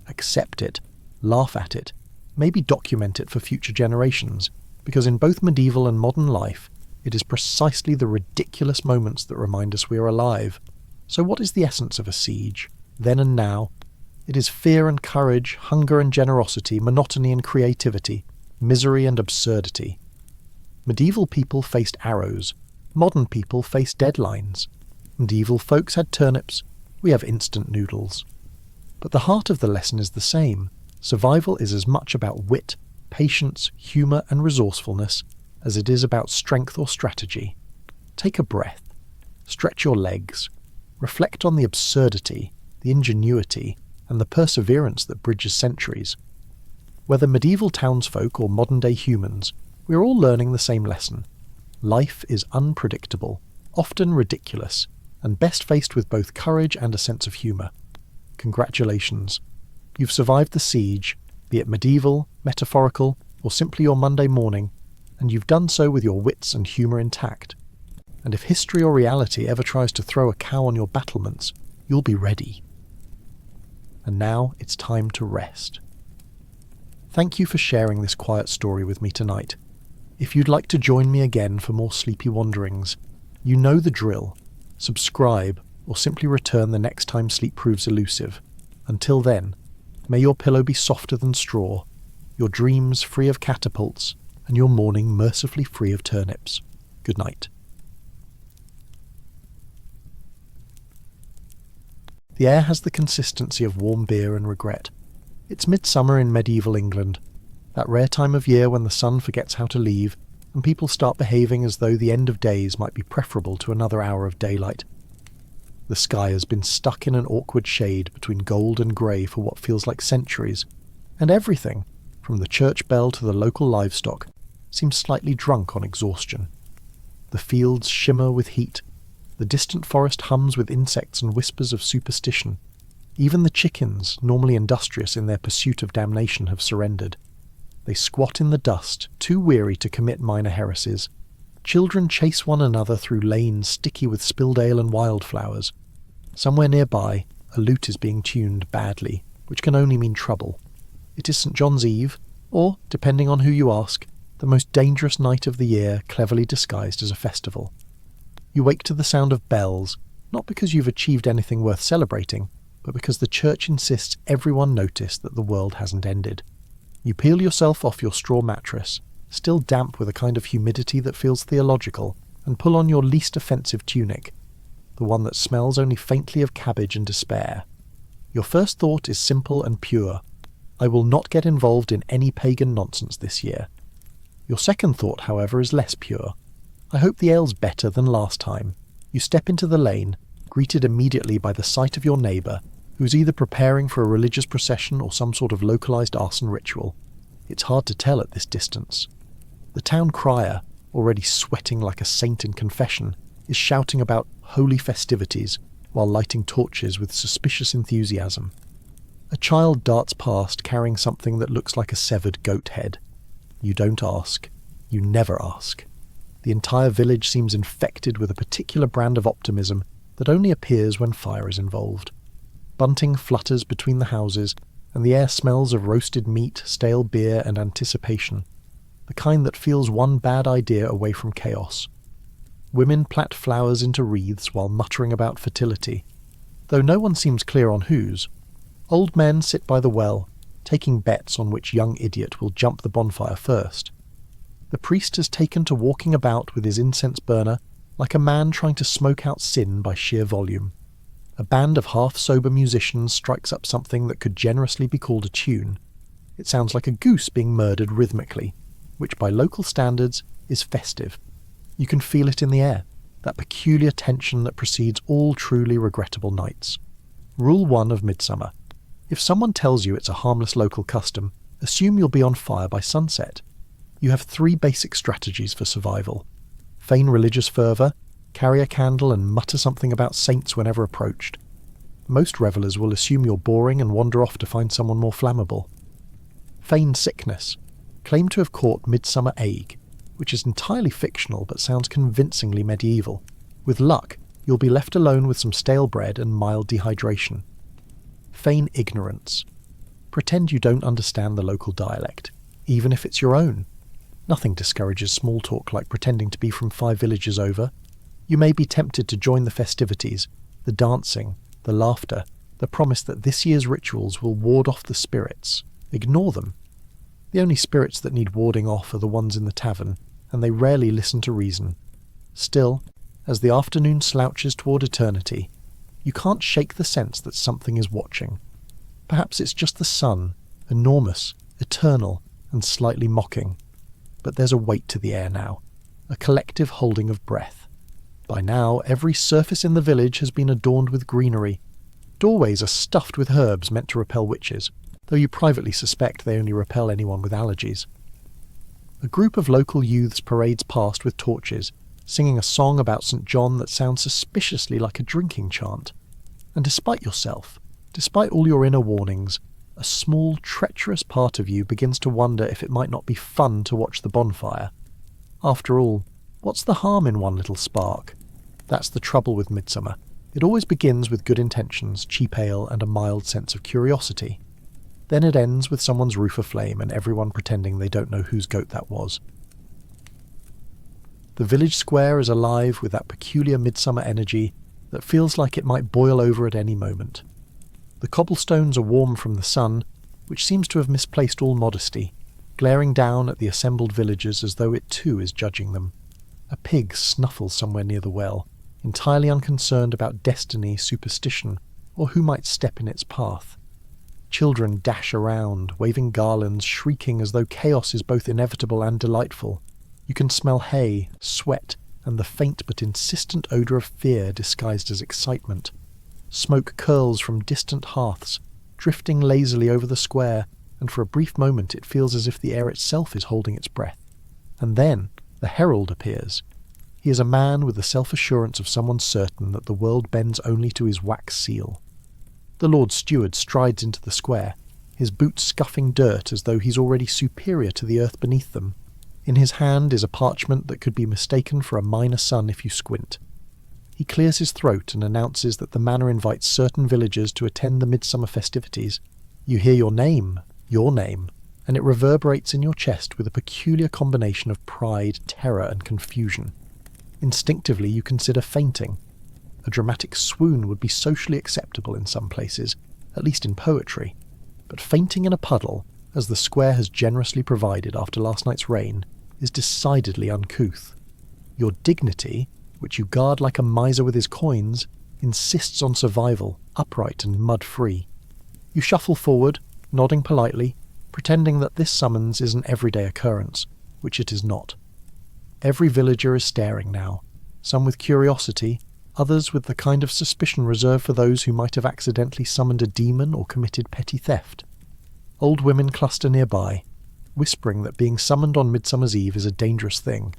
Accept it, laugh at it, maybe document it for future generations, because in both medieval and modern life, it is precisely the ridiculous moments that remind us we are alive. So what is the essence of a siege, then and now? It is fear and courage, hunger and generosity, monotony and creativity, misery and absurdity. Medieval people faced arrows. Modern people face deadlines. Medieval folks had turnips. We have instant noodles. But the heart of the lesson is the same. Survival is as much about wit, patience, humour and resourcefulness as it is about strength or strategy. Take a breath. Stretch your legs. Reflect on the absurdity, the ingenuity, and the perseverance that bridges centuries. Whether medieval townsfolk or modern-day humans, we are all learning the same lesson. Life is unpredictable, often ridiculous, and best faced with both courage and a sense of humour. Congratulations. You've survived the siege, be it medieval, metaphorical, or simply your Monday morning, and you've done so with your wits and humour intact. And if history or reality ever tries to throw a cow on your battlements, you'll be ready. And now it's time to rest. Thank you for sharing this quiet story with me tonight. If you'd like to join me again for more sleepy wanderings, you know the drill. Subscribe, or simply return the next time sleep proves elusive. Until then, may your pillow be softer than straw, your dreams free of catapults, and your morning mercifully free of turnips. Good night. The air has the consistency of warm beer and regret. It's midsummer in medieval England, that rare time of year when the sun forgets how to leave, and people start behaving as though the end of days might be preferable to another hour of daylight. The sky has been stuck in an awkward shade between gold and grey for what feels like centuries, and everything, from the church bell to the local livestock, seems slightly drunk on exhaustion. The fields shimmer with heat, the distant forest hums with insects and whispers of superstition. Even the chickens, normally industrious in their pursuit of damnation, have surrendered. They squat in the dust, too weary to commit minor heresies. Children chase one another through lanes sticky with spilled ale and wildflowers. Somewhere nearby, a lute is being tuned badly, which can only mean trouble. It is St. John's Eve, or, depending on who you ask, the most dangerous night of the year, cleverly disguised as a festival. You wake to the sound of bells, not because you've achieved anything worth celebrating, but because the church insists everyone notice that the world hasn't ended. You peel yourself off your straw mattress, still damp with a kind of humidity that feels theological, and pull on your least offensive tunic, the one that smells only faintly of cabbage and despair. Your first thought is simple and pure. I will not get involved in any pagan nonsense this year. Your second thought, however, is less pure. I hope the ale's better than last time. You step into the lane, greeted immediately by the sight of your neighbour, who's either preparing for a religious procession or some sort of localised arson ritual. It's hard to tell at this distance. The town crier, already sweating like a saint in confession, is shouting about holy festivities while lighting torches with suspicious enthusiasm. A child darts past carrying something that looks like a severed goat head. You don't ask. You never ask. The entire village seems infected with a particular brand of optimism that only appears when fire is involved. Bunting flutters between the houses, and the air smells of roasted meat, stale beer, and anticipation, the kind that feels one bad idea away from chaos. Women plait flowers into wreaths while muttering about fertility, though no one seems clear on whose. Old men sit by the well, taking bets on which young idiot will jump the bonfire first. The priest has taken to walking about with his incense burner like a man trying to smoke out sin by sheer volume. A band of half-sober musicians strikes up something that could generously be called a tune. It sounds like a goose being murdered rhythmically, which by local standards is festive. You can feel it in the air, that peculiar tension that precedes all truly regrettable nights. Rule 1 of Midsummer. If someone tells you it's a harmless local custom, assume you'll be on fire by sunset. You have 3 basic strategies for survival. Feign religious fervour, carry a candle and mutter something about saints whenever approached. Most revellers will assume you're boring and wander off to find someone more flammable. Feign sickness. Claim to have caught midsummer ague, which is entirely fictional but sounds convincingly medieval. With luck, you'll be left alone with some stale bread and mild dehydration. Feign ignorance. Pretend you don't understand the local dialect, even if it's your own. Nothing discourages small talk like pretending to be from 5 villages over. You may be tempted to join the festivities, the dancing, the laughter, the promise that this year's rituals will ward off the spirits. Ignore them. The only spirits that need warding off are the ones in the tavern, and they rarely listen to reason. Still, as the afternoon slouches toward eternity, you can't shake the sense that something is watching. Perhaps it's just the sun, enormous, eternal, and slightly mocking. But there's a weight to the air now, a collective holding of breath. By now, every surface in the village has been adorned with greenery. Doorways are stuffed with herbs meant to repel witches, though you privately suspect they only repel anyone with allergies. A group of local youths parades past with torches, singing a song about St. John that sounds suspiciously like a drinking chant. And despite yourself, despite all your inner warnings, a small, treacherous part of you begins to wonder if it might not be fun to watch the bonfire. After all, what's the harm in one little spark? That's the trouble with Midsummer. It always begins with good intentions, cheap ale, and a mild sense of curiosity. Then it ends with someone's roof aflame and everyone pretending they don't know whose goat that was. The village square is alive with that peculiar midsummer energy that feels like it might boil over at any moment. The cobblestones are warm from the sun, which seems to have misplaced all modesty, glaring down at the assembled villagers as though it too is judging them. A pig snuffles somewhere near the well, entirely unconcerned about destiny, superstition, or who might step in its path. Children dash around, waving garlands, shrieking as though chaos is both inevitable and delightful. You can smell hay, sweat, and the faint but insistent odour of fear disguised as excitement. Smoke curls from distant hearths, drifting lazily over the square, and for a brief moment it feels as if the air itself is holding its breath. And then the herald appears. He is a man with the self-assurance of someone certain that the world bends only to his wax seal. The Lord Steward strides into the square, his boots scuffing dirt as though he's already superior to the earth beneath them. In his hand is a parchment that could be mistaken for a minor sun if you squint. He clears his throat and announces that the manor invites certain villagers to attend the midsummer festivities. You hear your name, and it reverberates in your chest with a peculiar combination of pride, terror, and confusion. Instinctively you consider fainting. A dramatic swoon would be socially acceptable in some places, at least in poetry, but fainting in a puddle, as the square has generously provided after last night's rain, is decidedly uncouth. Your dignity, which you guard like a miser with his coins, insists on survival, upright and mud-free. You shuffle forward, nodding politely, pretending that this summons is an everyday occurrence, which it is not. Every villager is staring now, some with curiosity, others with the kind of suspicion reserved for those who might have accidentally summoned a demon or committed petty theft. Old women cluster nearby, whispering that being summoned on Midsummer's Eve is a dangerous thing.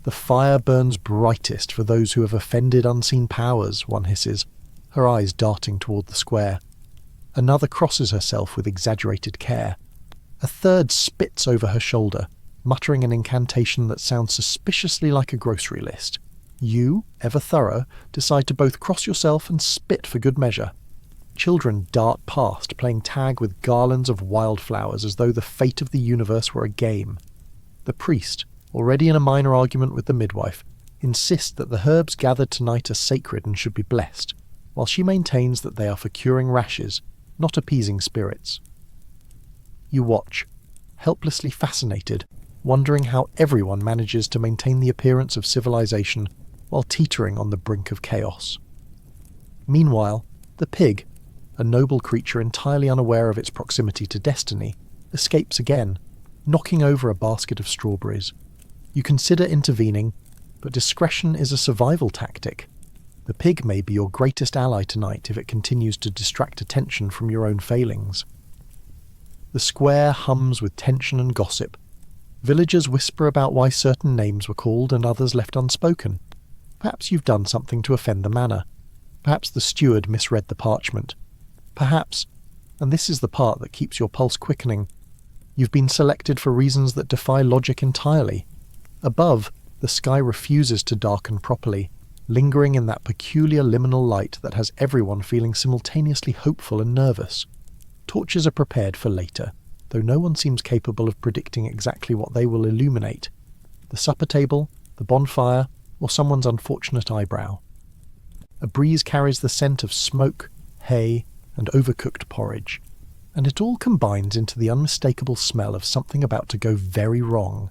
The fire burns brightest for those who have offended unseen powers, one hisses, her eyes darting toward the square. Another crosses herself with exaggerated care. A third spits over her shoulder, muttering an incantation that sounds suspiciously like a grocery list. You, ever thorough, decide to both cross yourself and spit for good measure. Children dart past, playing tag with garlands of wildflowers as though the fate of the universe were a game. The priest, already in a minor argument with the midwife, insists that the herbs gathered tonight are sacred and should be blessed, while she maintains that they are for curing rashes, not appeasing spirits. You watch, helplessly fascinated, wondering how everyone manages to maintain the appearance of civilization while teetering on the brink of chaos. Meanwhile, the pig, a noble creature entirely unaware of its proximity to destiny, escapes again, knocking over a basket of strawberries. You consider intervening, but discretion is a survival tactic. The pig may be your greatest ally tonight if it continues to distract attention from your own failings. The square hums with tension and gossip. Villagers whisper about why certain names were called and others left unspoken. Perhaps you've done something to offend the manor. Perhaps the steward misread the parchment. Perhaps, and this is the part that keeps your pulse quickening, you've been selected for reasons that defy logic entirely. Above, the sky refuses to darken properly, lingering in that peculiar liminal light that has everyone feeling simultaneously hopeful and nervous. Torches are prepared for later, though no one seems capable of predicting exactly what they will illuminate. The supper table, the bonfire, or someone's unfortunate eyebrow. A breeze carries the scent of smoke, hay, and overcooked porridge, and it all combines into the unmistakable smell of something about to go very wrong.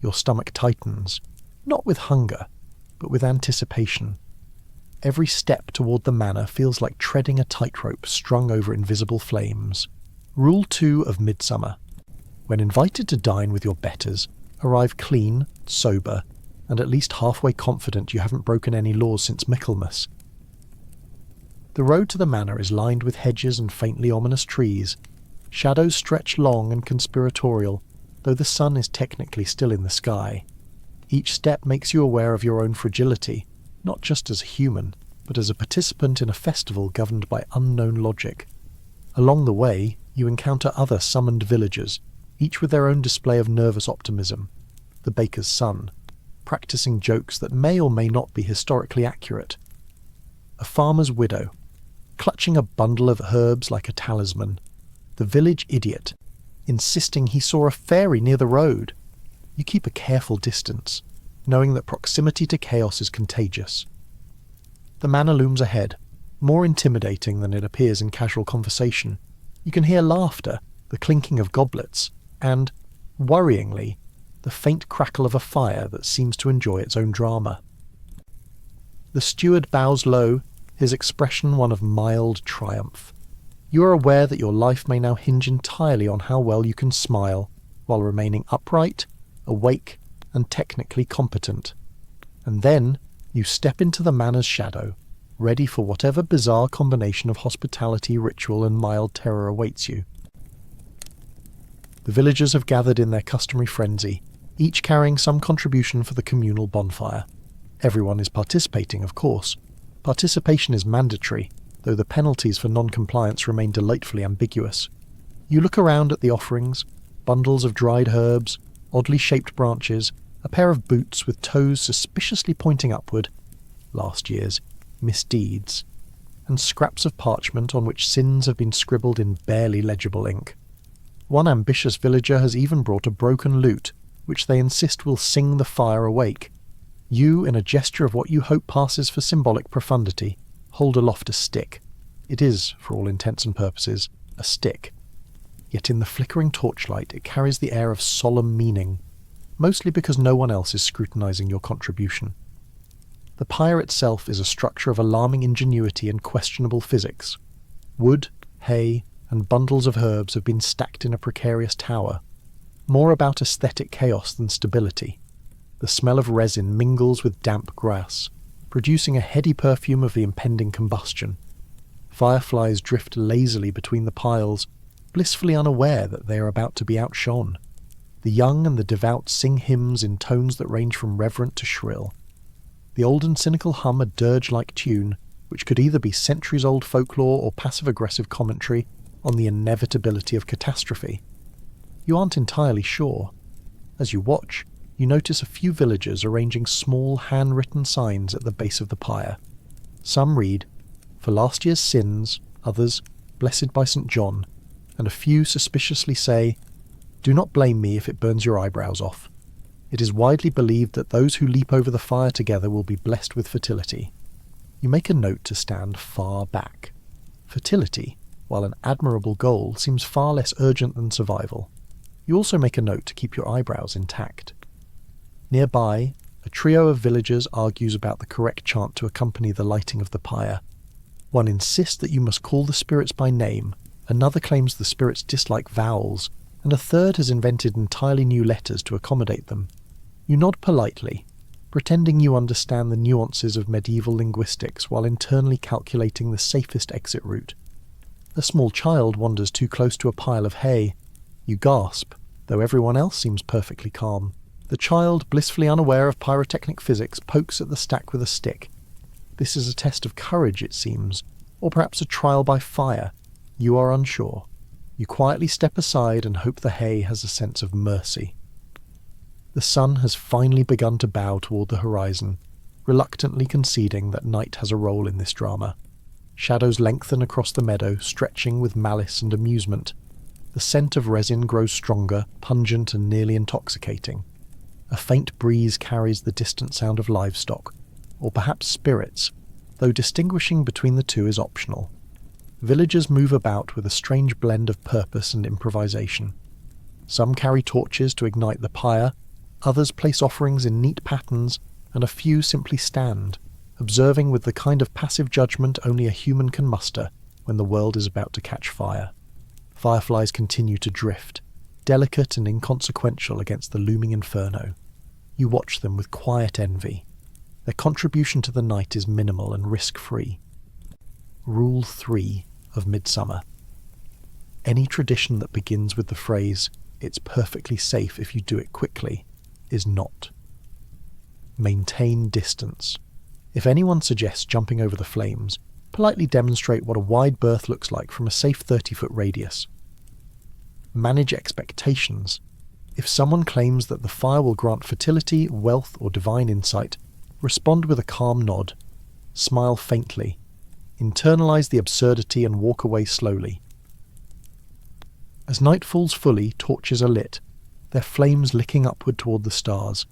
Your stomach tightens, not with hunger, but with anticipation. Every step toward the manor feels like treading a tightrope strung over invisible flames. Rule 2 of Midsummer. When invited to dine with your betters, arrive clean, sober, and at least halfway confident you haven't broken any laws since Michaelmas. The road to the manor is lined with hedges and faintly ominous trees. Shadows stretch long and conspiratorial, though the sun is technically still in the sky. Each step makes you aware of your own fragility, not just as a human, but as a participant in a festival governed by unknown logic. Along the way, you encounter other summoned villagers, each with their own display of nervous optimism. The baker's son, practicing jokes that may or may not be historically accurate. A farmer's widow, clutching a bundle of herbs like a talisman. The village idiot, insisting he saw a fairy near the road. You keep a careful distance, knowing that proximity to chaos is contagious. The manor looms ahead, more intimidating than it appears in casual conversation. You can hear laughter, the clinking of goblets, and, worryingly, the faint crackle of a fire that seems to enjoy its own drama. The steward bows low, his expression one of mild triumph. You are aware that your life may now hinge entirely on how well you can smile, while remaining upright, awake, and technically competent. And then you step into the manor's shadow, ready for whatever bizarre combination of hospitality, ritual, and mild terror awaits you. The villagers have gathered in their customary frenzy, each carrying some contribution for the communal bonfire. Everyone is participating, of course. Participation is mandatory, though the penalties for non-compliance remain delightfully ambiguous. You look around at the offerings, bundles of dried herbs, oddly shaped branches, a pair of boots with toes suspiciously pointing upward, last year's misdeeds, and scraps of parchment on which sins have been scribbled in barely legible ink. One ambitious villager has even brought a broken lute, which they insist will sing the fire awake. You, in a gesture of what you hope passes for symbolic profundity, hold aloft a stick. It is, for all intents and purposes, a stick. Yet in the flickering torchlight it carries the air of solemn meaning, mostly because no one else is scrutinizing your contribution. The pyre itself is a structure of alarming ingenuity and questionable physics. Wood, hay, and bundles of herbs have been stacked in a precarious tower, more about aesthetic chaos than stability. The smell of resin mingles with damp grass, producing a heady perfume of the impending combustion. Fireflies drift lazily between the piles, blissfully unaware that they are about to be outshone. The young and the devout sing hymns in tones that range from reverent to shrill. The old and cynical hum a dirge-like tune, which could either be centuries-old folklore or passive-aggressive commentary on the inevitability of catastrophe. You aren't entirely sure. As you watch, you notice a few villagers arranging small handwritten signs at the base of the pyre. Some read, "For last year's sins," others, "Blessed by St. John," and a few suspiciously say, "Do not blame me if it burns your eyebrows off. It is widely believed that those who leap over the fire together will be blessed with fertility." You make a note to stand far back. Fertility, while an admirable goal, seems far less urgent than survival. You also make a note to keep your eyebrows intact. Nearby, a trio of villagers argues about the correct chant to accompany the lighting of the pyre. One insists that you must call the spirits by name, another claims the spirits dislike vowels, and a third has invented entirely new letters to accommodate them. You nod politely, pretending you understand the nuances of medieval linguistics while internally calculating the safest exit route. A small child wanders too close to a pile of hay. You gasp, though everyone else seems perfectly calm. The child, blissfully unaware of pyrotechnic physics, pokes at the stack with a stick. This is a test of courage, it seems, or perhaps a trial by fire. You are unsure. You quietly step aside and hope the hay has a sense of mercy. The sun has finally begun to bow toward the horizon, reluctantly conceding that night has a role in this drama. Shadows lengthen across the meadow, stretching with malice and amusement. The scent of resin grows stronger, pungent and nearly intoxicating. A faint breeze carries the distant sound of livestock, or perhaps spirits, though distinguishing between the two is optional. Villagers move about with a strange blend of purpose and improvisation. Some carry torches to ignite the pyre, others place offerings in neat patterns, and a few simply stand, observing with the kind of passive judgment only a human can muster when the world is about to catch fire. Fireflies continue to drift, delicate and inconsequential against the looming inferno. You watch them with quiet envy. Their contribution to the night is minimal and risk-free. Rule 3 of Midsummer. Any tradition that begins with the phrase, "It's perfectly safe if you do it quickly," is not. Maintain distance. If anyone suggests jumping over the flames, politely demonstrate what a wide berth looks like from a safe 30-foot radius. Manage expectations. If someone claims that the fire will grant fertility, wealth, or divine insight, respond with a calm nod. Smile faintly. Internalize the absurdity and walk away slowly. As night falls fully, torches are lit, their flames licking upward toward the stars.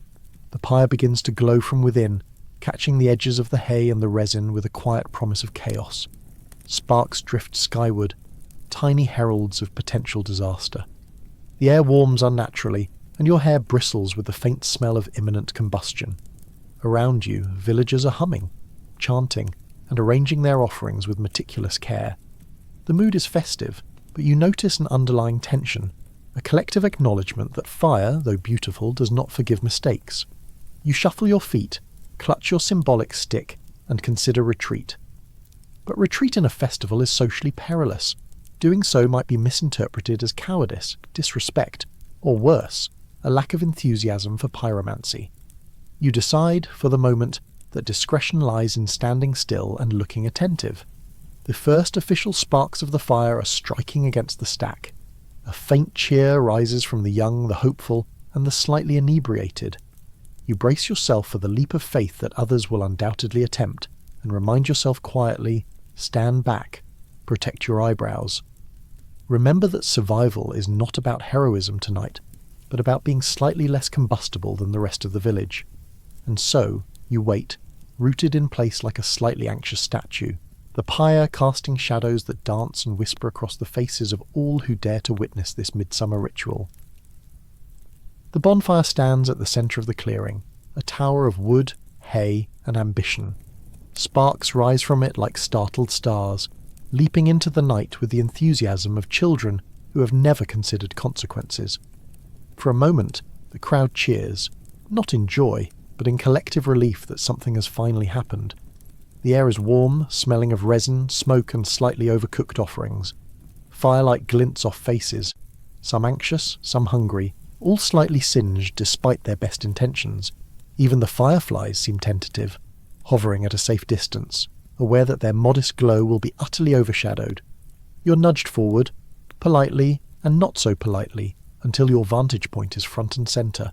The pyre begins to glow from within, catching the edges of the hay and the resin with a quiet promise of chaos. Sparks drift skyward, tiny heralds of potential disaster. The air warms unnaturally, and your hair bristles with the faint smell of imminent combustion. Around you, villagers are humming, chanting, and arranging their offerings with meticulous care. The mood is festive, but you notice an underlying tension, a collective acknowledgement that fire, though beautiful, does not forgive mistakes. You shuffle your feet, clutch your symbolic stick and consider retreat. But retreat in a festival is socially perilous. Doing so might be misinterpreted as cowardice, disrespect, or worse, a lack of enthusiasm for pyromancy. You decide, for the moment, that discretion lies in standing still and looking attentive. The first official sparks of the fire are striking against the stack. A faint cheer rises from the young, the hopeful, and the slightly inebriated. You brace yourself for the leap of faith that others will undoubtedly attempt, and remind yourself quietly, stand back, protect your eyebrows. Remember that survival is not about heroism tonight, but about being slightly less combustible than the rest of the village. And so, you wait, rooted in place like a slightly anxious statue, the pyre casting shadows that dance and whisper across the faces of all who dare to witness this midsummer ritual. The bonfire stands at the centre of the clearing, a tower of wood, hay, and ambition. Sparks rise from it like startled stars, leaping into the night with the enthusiasm of children who have never considered consequences. For a moment, the crowd cheers, not in joy, but in collective relief that something has finally happened. The air is warm, smelling of resin, smoke, and slightly overcooked offerings. Firelight glints off faces, some anxious, some hungry, all slightly singed despite their best intentions. Even the fireflies seem tentative, hovering at a safe distance, aware that their modest glow will be utterly overshadowed. You're nudged forward, politely and not so politely, until your vantage point is front and centre.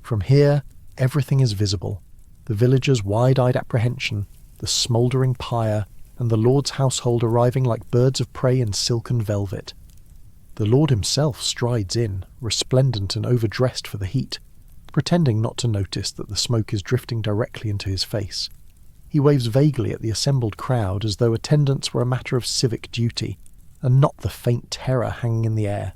From here, everything is visible. The villagers' wide-eyed apprehension, the smouldering pyre, and the Lord's household arriving like birds of prey in silken velvet. The Lord himself strides in, resplendent and overdressed for the heat, pretending not to notice that the smoke is drifting directly into his face. He waves vaguely at the assembled crowd as though attendance were a matter of civic duty, and not the faint terror hanging in the air.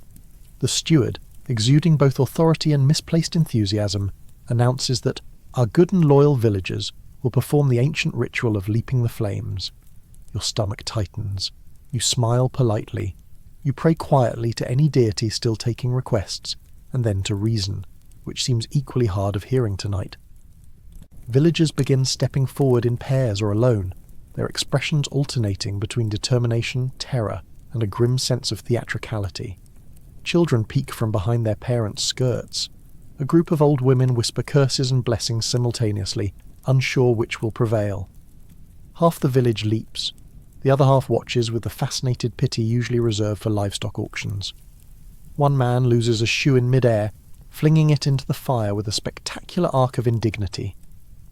The steward, exuding both authority and misplaced enthusiasm, announces that our good and loyal villagers will perform the ancient ritual of leaping the flames. Your stomach tightens. You smile politely. You pray quietly to any deity still taking requests, and then to reason, which seems equally hard of hearing tonight. Villagers begin stepping forward in pairs or alone, their expressions alternating between determination, terror, and a grim sense of theatricality. Children peek from behind their parents' skirts. A group of old women whisper curses and blessings simultaneously, unsure which will prevail. Half the village leaps. The other half watches with the fascinated pity usually reserved for livestock auctions. One man loses a shoe in mid-air, flinging it into the fire with a spectacular arc of indignity.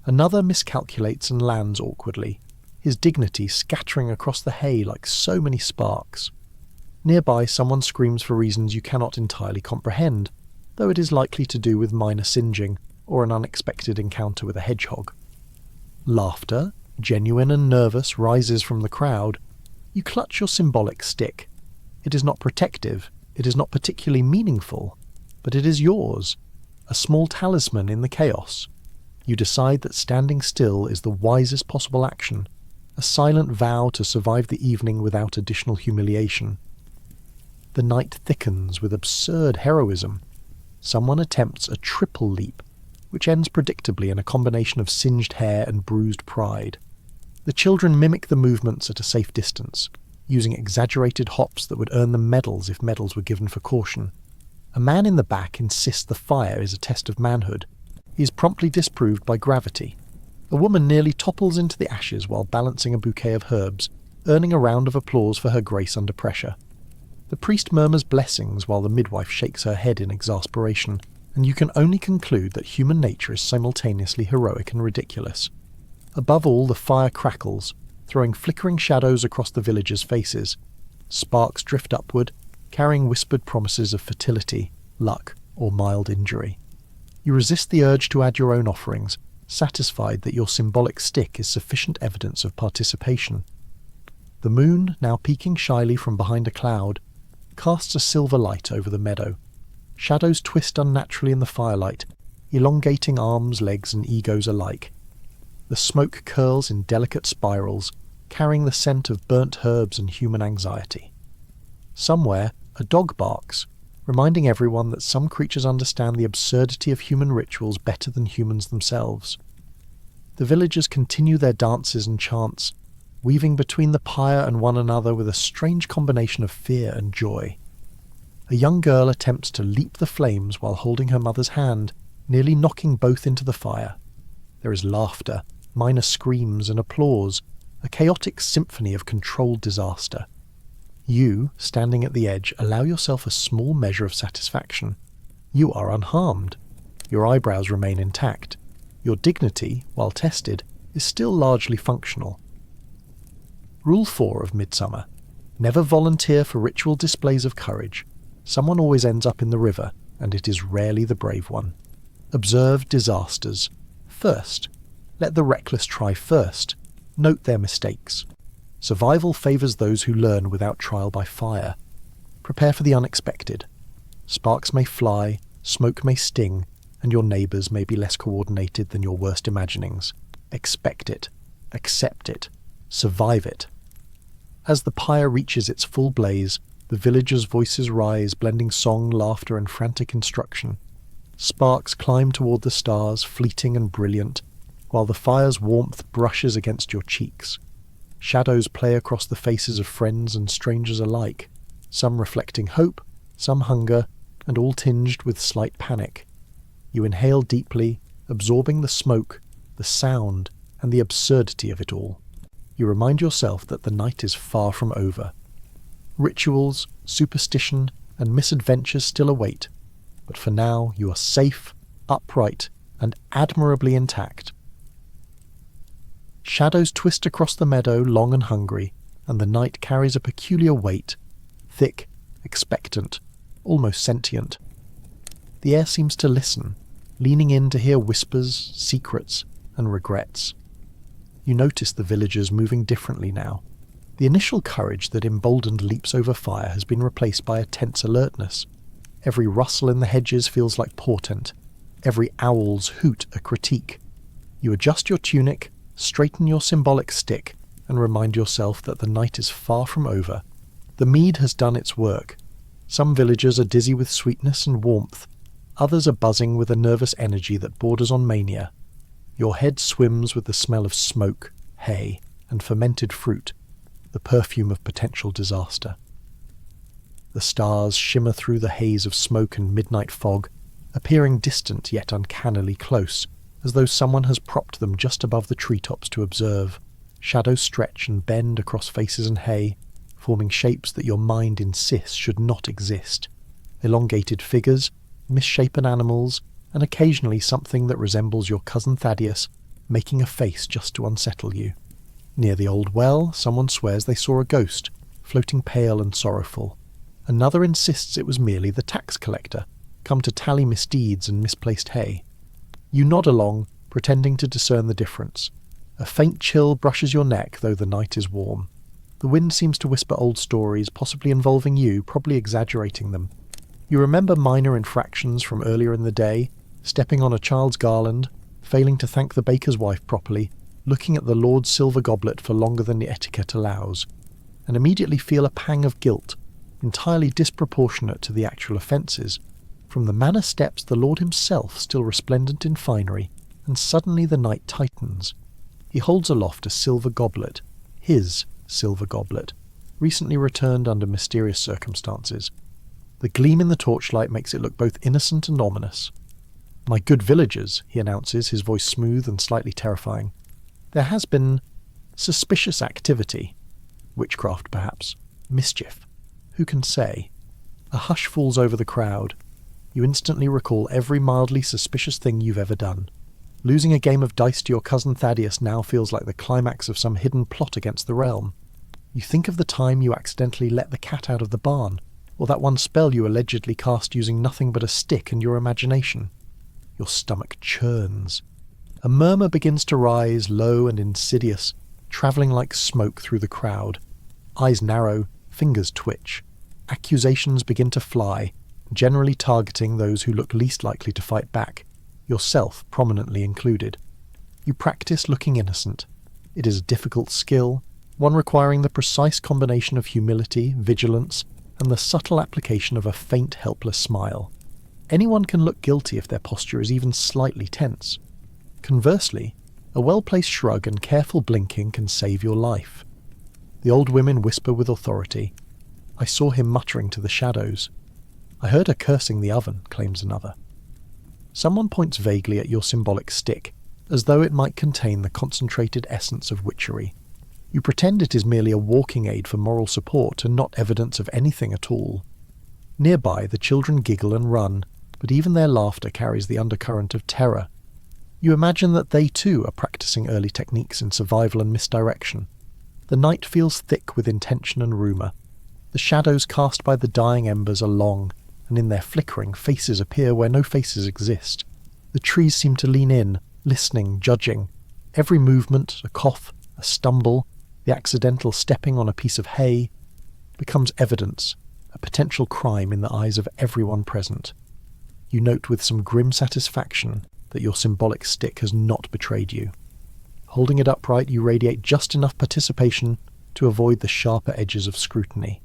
Another miscalculates and lands awkwardly, his dignity scattering across the hay like so many sparks. Nearby, someone screams for reasons you cannot entirely comprehend, though it is likely to do with minor singeing or an unexpected encounter with a hedgehog. Laughter, genuine and nervous, rises from the crowd. You clutch your symbolic stick. It is not protective, it is not particularly meaningful, but it is yours, a small talisman in the chaos. You decide that standing still is the wisest possible action, a silent vow to survive the evening without additional humiliation. The night thickens with absurd heroism. Someone attempts a triple leap, which ends predictably in a combination of singed hair and bruised pride. The children mimic the movements at a safe distance, using exaggerated hops that would earn them medals if medals were given for caution. A man in the back insists the fire is a test of manhood. He is promptly disproved by gravity. A woman nearly topples into the ashes while balancing a bouquet of herbs, earning a round of applause for her grace under pressure. The priest murmurs blessings while the midwife shakes her head in exasperation, and you can only conclude that human nature is simultaneously heroic and ridiculous. Above all, the fire crackles, throwing flickering shadows across the villagers' faces. Sparks drift upward, carrying whispered promises of fertility, luck, or mild injury. You resist the urge to add your own offerings, satisfied that your symbolic stick is sufficient evidence of participation. The moon, now peeking shyly from behind a cloud, casts a silver light over the meadow. Shadows twist unnaturally in the firelight, elongating arms, legs, and egos alike. The smoke curls in delicate spirals, carrying the scent of burnt herbs and human anxiety. Somewhere, a dog barks, reminding everyone that some creatures understand the absurdity of human rituals better than humans themselves. The villagers continue their dances and chants, weaving between the pyre and one another with a strange combination of fear and joy. A young girl attempts to leap the flames while holding her mother's hand, nearly knocking both into the fire. There is laughter, minor screams and applause, a chaotic symphony of controlled disaster. You, standing at the edge, allow yourself a small measure of satisfaction. You are unharmed. Your eyebrows remain intact. Your dignity, while tested, is still largely functional. Rule 4 of Midsummer. Never volunteer for ritual displays of courage. Someone always ends up in the river, and it is rarely the brave one. Observe disasters. First. Let the reckless try first. Note their mistakes. Survival favours those who learn without trial by fire. Prepare for the unexpected. Sparks may fly, smoke may sting, and your neighbours may be less coordinated than your worst imaginings. Expect it. Accept it. Survive it. As the pyre reaches its full blaze, the villagers' voices rise, blending song, laughter, and frantic instruction. Sparks climb toward the stars, fleeting and brilliant, while the fire's warmth brushes against your cheeks. Shadows play across the faces of friends and strangers alike, some reflecting hope, some hunger, and all tinged with slight panic. You inhale deeply, absorbing the smoke, the sound, and the absurdity of it all. You remind yourself that the night is far from over. Rituals, superstition, and misadventures still await, but for now you are safe, upright, and admirably intact. Shadows twist across the meadow, long and hungry, and the night carries a peculiar weight, thick, expectant, almost sentient. The air seems to listen, leaning in to hear whispers, secrets, and regrets. You notice the villagers moving differently now. The initial courage that emboldened leaps over fire has been replaced by a tense alertness. Every rustle in the hedges feels like portent, every owl's hoot a critique. You adjust your tunic, straighten your symbolic stick, and remind yourself that the night is far from over. The mead has done its work. Some villagers are dizzy with sweetness and warmth. Others are buzzing with a nervous energy that borders on mania. Your head swims with the smell of smoke, hay, and fermented fruit, the perfume of potential disaster. The stars shimmer through the haze of smoke and midnight fog, appearing distant yet uncannily close, as though someone has propped them just above the treetops to observe. Shadows stretch and bend across faces and hay, forming shapes that your mind insists should not exist. Elongated figures, misshapen animals, and occasionally something that resembles your cousin Thaddeus, making a face just to unsettle you. Near the old well, someone swears they saw a ghost, floating pale and sorrowful. Another insists it was merely the tax collector, come to tally misdeeds and misplaced hay. You nod along, pretending to discern the difference. A faint chill brushes your neck, though the night is warm. The wind seems to whisper old stories, possibly involving you, probably exaggerating them. You remember minor infractions from earlier in the day, stepping on a child's garland, failing to thank the baker's wife properly, looking at the Lord's silver goblet for longer than the etiquette allows, and immediately feel a pang of guilt, entirely disproportionate to the actual offences. From the manor steps the Lord himself, still resplendent in finery, and suddenly the night tightens. He holds aloft a silver goblet, his silver goblet, recently returned under mysterious circumstances. The gleam in the torchlight makes it look both innocent and ominous. "My good villagers," he announces, his voice smooth and slightly terrifying. "There has been suspicious activity. Witchcraft, perhaps. Mischief. Who can say?" A hush falls over the crowd. You instantly recall every mildly suspicious thing you've ever done. Losing a game of dice to your cousin Thaddeus now feels like the climax of some hidden plot against the realm. You think of the time you accidentally let the cat out of the barn, or that one spell you allegedly cast using nothing but a stick and your imagination. Your stomach churns. A murmur begins to rise, low and insidious, travelling like smoke through the crowd. Eyes narrow, fingers twitch. Accusations begin to fly, generally targeting those who look least likely to fight back, yourself prominently included. You practice looking innocent. It is a difficult skill, one requiring the precise combination of humility, vigilance, and the subtle application of a faint, helpless smile. Anyone can look guilty if their posture is even slightly tense. Conversely, A well-placed shrug and careful blinking can save your life. The old women whisper with authority. I saw him muttering to the shadows. I heard her cursing the oven, claims another. Someone points vaguely at your symbolic stick, as though it might contain the concentrated essence of witchery. You pretend it is merely a walking aid for moral support and not evidence of anything at all. Nearby, the children giggle and run, but even their laughter carries the undercurrent of terror. You imagine that they too are practicing early techniques in survival and misdirection. The night feels thick with intention and rumour. The shadows cast by the dying embers are long, and in their flickering, faces appear where no faces exist. The trees seem to lean in, listening, judging. Every movement, a cough, a stumble, the accidental stepping on a piece of hay, becomes evidence, a potential crime in the eyes of everyone present. You note with some grim satisfaction that your symbolic stick has not betrayed you. Holding it upright, you radiate just enough participation to avoid the sharper edges of scrutiny.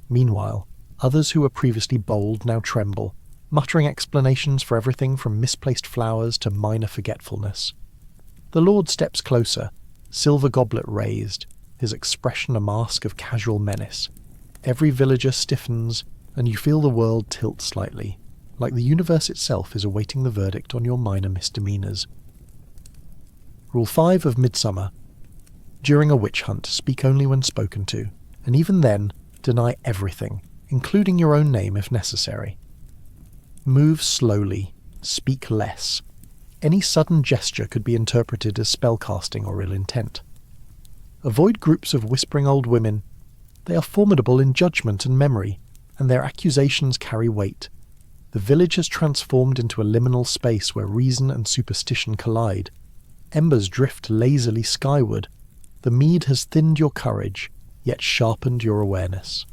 Meanwhile, others who were previously bold now tremble, muttering explanations for everything from misplaced flowers to minor forgetfulness. The Lord steps closer, silver goblet raised, his expression a mask of casual menace. Every villager stiffens, and you feel the world tilt slightly, like the universe itself is awaiting the verdict on your minor misdemeanours. Rule 5 of Midsummer. During a witch hunt, speak only when spoken to, and even then, deny everything, including your own name if necessary. Move slowly, speak less. Any sudden gesture could be interpreted as spellcasting or ill intent. Avoid groups of whispering old women. They are formidable in judgment and memory, and their accusations carry weight. The village has transformed into a liminal space where reason and superstition collide. Embers drift lazily skyward. The mead has thinned your courage, yet sharpened your awareness.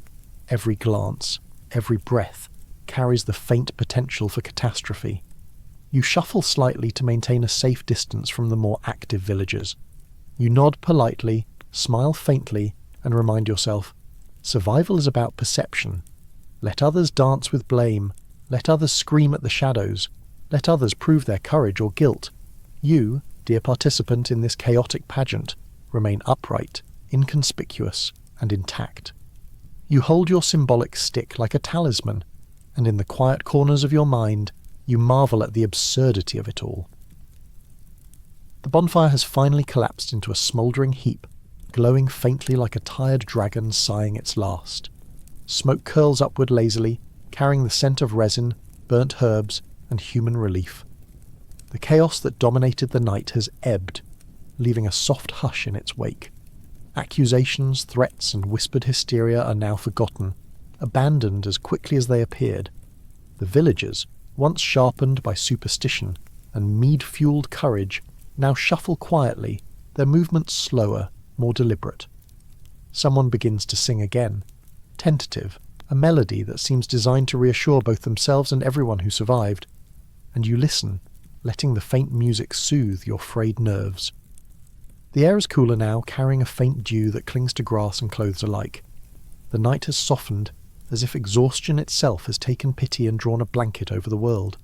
Every glance, every breath, carries the faint potential for catastrophe. You shuffle slightly to maintain a safe distance from the more active villagers. You nod politely, smile faintly, and remind yourself, survival is about perception. Let others dance with blame. Let others scream at the shadows. Let others prove their courage or guilt. You, dear participant in this chaotic pageant, remain upright, inconspicuous, and intact. You hold your symbolic stick like a talisman, and in the quiet corners of your mind, you marvel at the absurdity of it all. The bonfire has finally collapsed into a smouldering heap, glowing faintly like a tired dragon sighing its last. Smoke curls upward lazily, carrying the scent of resin, burnt herbs, and human relief. The chaos that dominated the night has ebbed, leaving a soft hush in its wake. Accusations, threats, and whispered hysteria are now forgotten, abandoned as quickly as they appeared. The villagers, once sharpened by superstition and mead-fueled courage, now shuffle quietly, their movements slower, more deliberate. Someone begins to sing again, tentative, a melody that seems designed to reassure both themselves and everyone who survived, and you listen, letting the faint music soothe your frayed nerves. The air is cooler now, carrying a faint dew that clings to grass and clothes alike. The night has softened, as if exhaustion itself has taken pity and drawn a blanket over the world.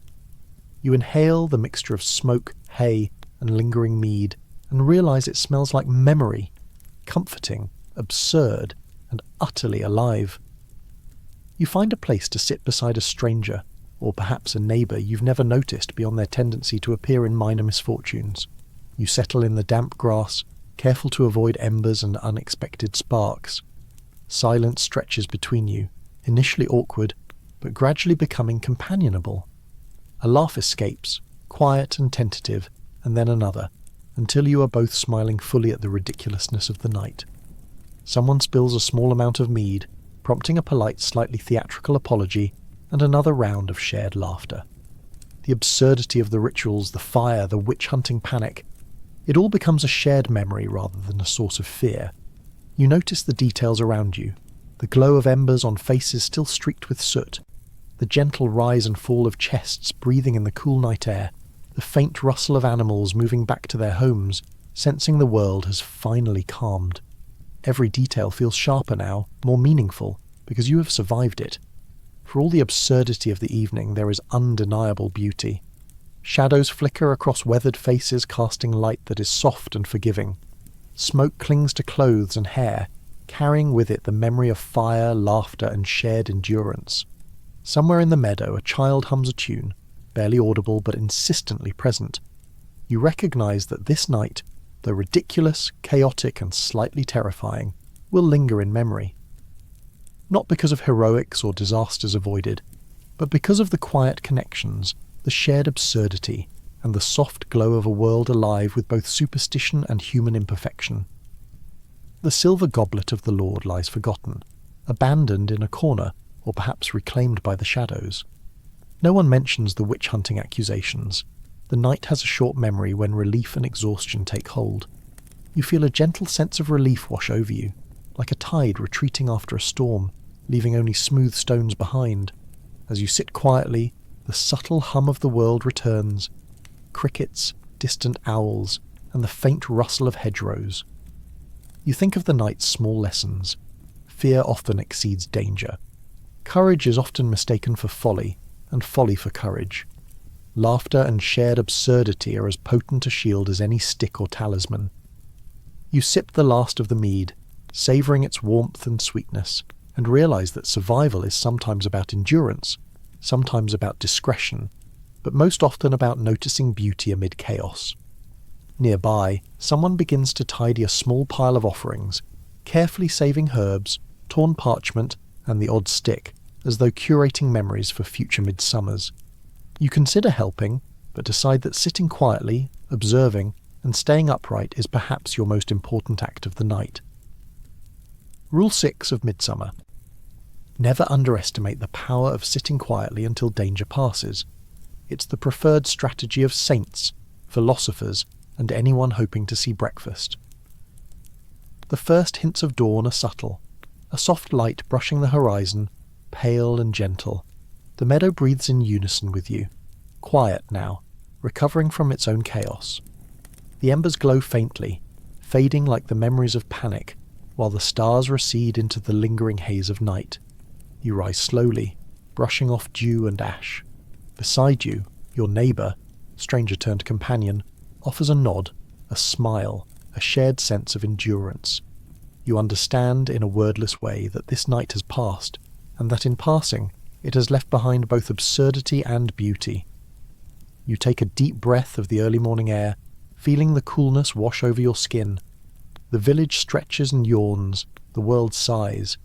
You inhale the mixture of smoke, hay, and lingering mead, and realize it smells like memory, comforting, absurd, and utterly alive. You find a place to sit beside a stranger, or perhaps a neighbour you've never noticed beyond their tendency to appear in minor misfortunes. You settle in the damp grass, careful to avoid embers and unexpected sparks. Silence stretches between you, initially awkward, but gradually becoming companionable. A laugh escapes, quiet and tentative, and then another, until you are both smiling fully at the ridiculousness of the night. Someone spills a small amount of mead, prompting a polite, slightly theatrical apology, and another round of shared laughter. The absurdity of the rituals, the fire, the witch-hunting panic, it all becomes a shared memory rather than a source of fear. You notice the details around you, the glow of embers on faces still streaked with soot, the gentle rise and fall of chests breathing in the cool night air, the faint rustle of animals moving back to their homes, sensing the world has finally calmed. Every detail feels sharper now, more meaningful, because you have survived it. For all the absurdity of the evening, there is undeniable beauty. Shadows flicker across weathered faces, casting light that is soft and forgiving. Smoke clings to clothes and hair, carrying with it the memory of fire, laughter, and shared endurance. Somewhere in the meadow, a child hums a tune, barely audible but insistently present. You recognize that this night, though ridiculous, chaotic, and slightly terrifying, will linger in memory. Not because of heroics or disasters avoided, but because of the quiet connections, the shared absurdity, and the soft glow of a world alive with both superstition and human imperfection. The silver goblet of the Lord lies forgotten, abandoned in a corner, or perhaps reclaimed by the shadows. No one mentions the witch-hunting accusations. The night has a short memory when relief and exhaustion take hold. You feel a gentle sense of relief wash over you, like a tide retreating after a storm, leaving only smooth stones behind. As you sit quietly, the subtle hum of the world returns. Crickets, distant owls, and the faint rustle of hedgerows. You think of the night's small lessons. Fear often exceeds danger. Courage is often mistaken for folly, and folly for courage. Laughter and shared absurdity are as potent a shield as any stick or talisman. You sip the last of the mead, savouring its warmth and sweetness, and realise that survival is sometimes about endurance, sometimes about discretion, but most often about noticing beauty amid chaos. Nearby, someone begins to tidy a small pile of offerings, carefully saving herbs, torn parchment, and the odd stick, as though curating memories for future midsummers. You consider helping, but decide that sitting quietly, observing, and staying upright is perhaps your most important act of the night. Rule 6 of Midsummer. Never underestimate the power of sitting quietly until danger passes. It's the preferred strategy of saints, philosophers, and anyone hoping to see breakfast. The first hints of dawn are subtle, a soft light brushing the horizon, pale and gentle. The meadow breathes in unison with you, quiet now, recovering from its own chaos. The embers glow faintly, fading like the memories of panic, while the stars recede into the lingering haze of night. You rise slowly, brushing off dew and ash. Beside you, your neighbour, stranger turned companion, offers a nod, a smile, a shared sense of endurance. You understand in a wordless way that this night has passed, and that in passing, it has left behind both absurdity and beauty. You take a deep breath of the early morning air, feeling the coolness wash over your skin. The village stretches and yawns, the world sighs,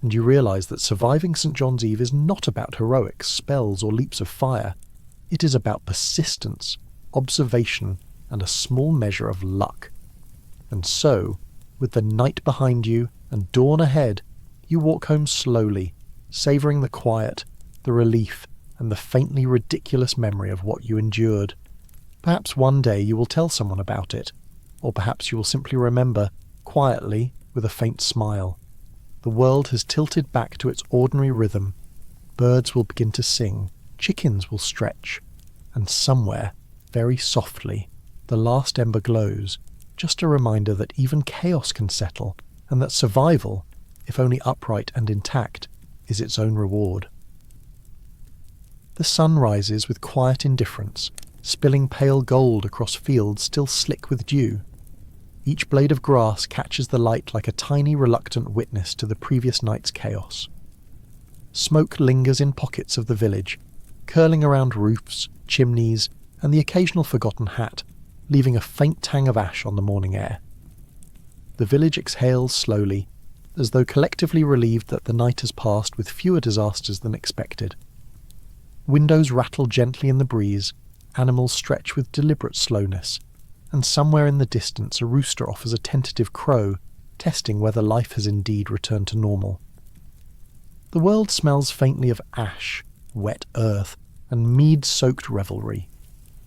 and you realise that surviving St. John's Eve is not about heroics, spells, or leaps of fire. It is about persistence, observation, and a small measure of luck. And so, with the night behind you and dawn ahead, you walk home slowly, savouring the quiet, the relief, and the faintly ridiculous memory of what you endured. Perhaps one day you will tell someone about it, or perhaps you will simply remember, quietly, with a faint smile. The world has tilted back to its ordinary rhythm. Birds will begin to sing, chickens will stretch, and somewhere, very softly, the last ember glows, just a reminder that even chaos can settle, and that survival, if only upright and intact, is its own reward. The sun rises with quiet indifference, spilling pale gold across fields still slick with dew. Each blade of grass catches the light like a tiny reluctant witness to the previous night's chaos. Smoke lingers in pockets of the village, curling around roofs, chimneys, and the occasional forgotten hat, leaving a faint tang of ash on the morning air. The village exhales slowly, as though collectively relieved that the night has passed with fewer disasters than expected. Windows rattle gently in the breeze, animals stretch with deliberate slowness, and somewhere in the distance a rooster offers a tentative crow, testing whether life has indeed returned to normal. The world smells faintly of ash, wet earth, and mead-soaked revelry.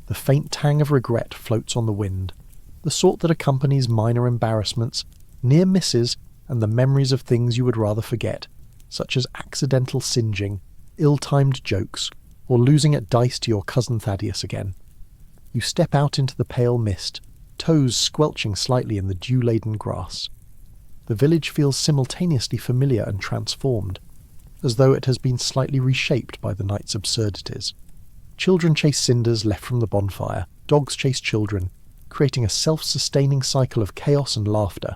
The faint tang of regret floats on the wind, the sort that accompanies minor embarrassments, near misses, and the memories of things you would rather forget, such as accidental singeing, ill-timed jokes, or losing at dice to your cousin Thaddeus again. You step out into the pale mist, toes squelching slightly in the dew-laden grass. The village feels simultaneously familiar and transformed, as though it has been slightly reshaped by the night's absurdities. Children chase cinders left from the bonfire, dogs chase children, creating a self-sustaining cycle of chaos and laughter.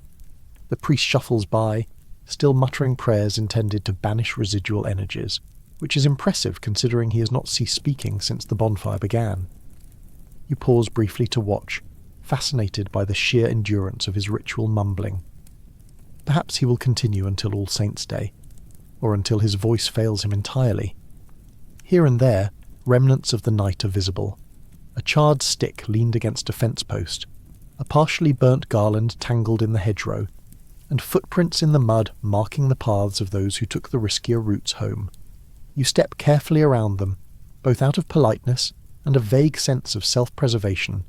The priest shuffles by, still muttering prayers intended to banish residual energies, which is impressive considering he has not ceased speaking since the bonfire began. You pause briefly to watch, fascinated by the sheer endurance of his ritual mumbling. Perhaps he will continue until All Saints' Day, or until his voice fails him entirely. Here and there, remnants of the night are visible. A charred stick leaned against a fence post, a partially burnt garland tangled in the hedgerow, and footprints in the mud marking the paths of those who took the riskier routes home. You step carefully around them, both out of politeness and a vague sense of self-preservation.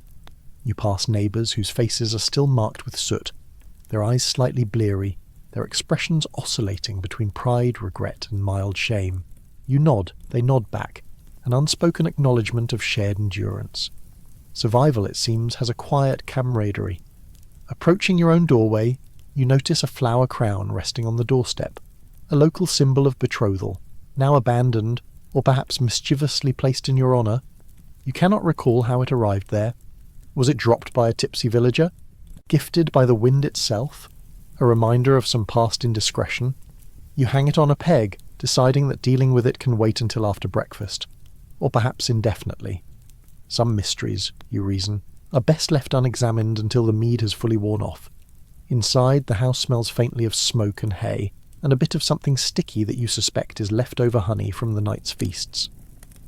You pass neighbours whose faces are still marked with soot, their eyes slightly bleary, their expressions oscillating between pride, regret, and mild shame. You nod, they nod back, an unspoken acknowledgement of shared endurance. Survival, it seems, has a quiet camaraderie. Approaching your own doorway, you notice a flower crown resting on the doorstep, a local symbol of betrothal, now abandoned, or perhaps mischievously placed in your honour. You cannot recall how it arrived there. Was it dropped by a tipsy villager? Gifted by the wind itself? A reminder of some past indiscretion? You hang it on a peg, deciding that dealing with it can wait until after breakfast, or perhaps indefinitely. Some mysteries, you reason, are best left unexamined until the mead has fully worn off. Inside, the house smells faintly of smoke and hay, and a bit of something sticky that you suspect is leftover honey from the night's feasts.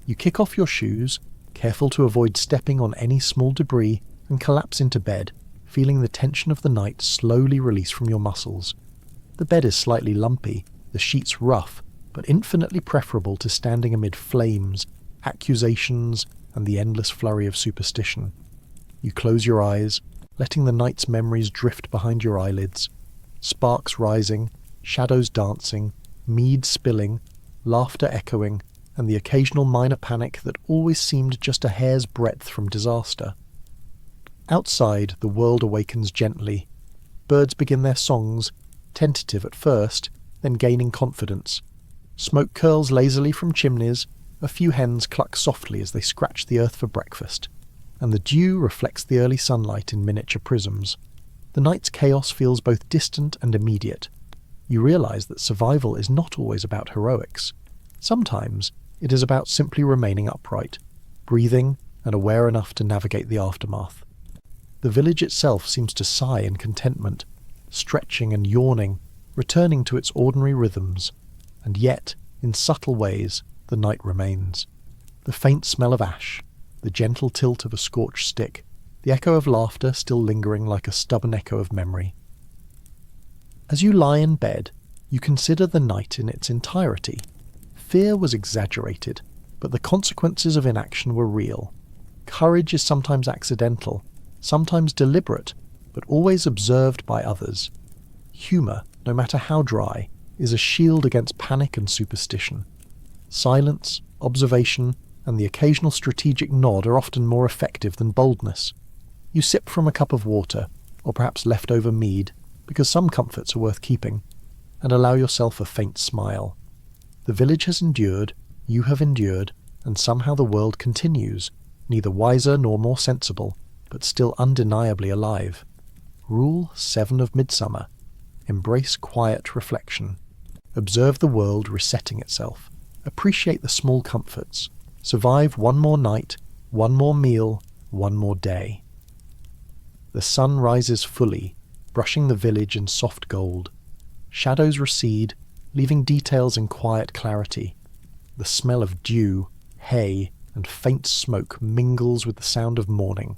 You kick off your shoes, careful to avoid stepping on any small debris, and collapse into bed, feeling the tension of the night slowly release from your muscles. The bed is slightly lumpy, the sheets rough, but infinitely preferable to standing amid flames, accusations, and the endless flurry of superstition. You close your eyes, letting the night's memories drift behind your eyelids. Sparks rising, shadows dancing, mead spilling, laughter echoing, and the occasional minor panic that always seemed just a hair's breadth from disaster. Outside, the world awakens gently. Birds begin their songs, tentative at first, then gaining confidence. Smoke curls lazily from chimneys, a few hens cluck softly as they scratch the earth for breakfast, and the dew reflects the early sunlight in miniature prisms. The night's chaos feels both distant and immediate. You realise that survival is not always about heroics. Sometimes it is about simply remaining upright, breathing, and aware enough to navigate the aftermath. The village itself seems to sigh in contentment, stretching and yawning, returning to its ordinary rhythms, and yet, in subtle ways, the night remains. The faint smell of ash, the gentle tilt of a scorched stick, the echo of laughter still lingering like a stubborn echo of memory. As you lie in bed, you consider the night in its entirety. Fear was exaggerated, but the consequences of inaction were real. Courage is sometimes accidental, sometimes deliberate, but always observed by others. Humour, no matter how dry, is a shield against panic and superstition. Silence, observation, and the occasional strategic nod are often more effective than boldness. You sip from a cup of water, or perhaps leftover mead, because some comforts are worth keeping, and allow yourself a faint smile. The village has endured, you have endured, and somehow the world continues, neither wiser nor more sensible, but still undeniably alive. Rule 7 of Midsummer. Embrace quiet reflection. Observe the world resetting itself. Appreciate the small comforts. Survive one more night, one more meal, one more day. The sun rises fully, brushing the village in soft gold. Shadows recede, leaving details in quiet clarity. The smell of dew, hay, and faint smoke mingles with the sound of morning.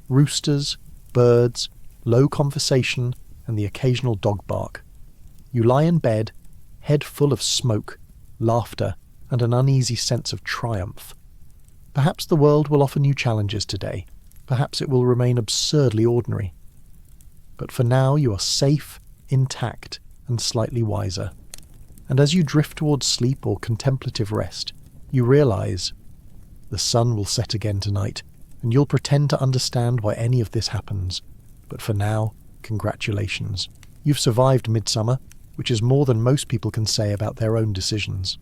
Roosters, birds, low conversation, and the occasional dog bark. You lie in bed, head full of smoke, laughter, and an uneasy sense of triumph. Perhaps the world will offer new challenges today. Perhaps it will remain absurdly ordinary. But for now you are safe, intact, and slightly wiser. And as you drift towards sleep or contemplative rest, you realise the sun will set again tonight, and you'll pretend to understand why any of this happens. But for now, congratulations. You've survived midsummer, which is more than most people can say about their own decisions.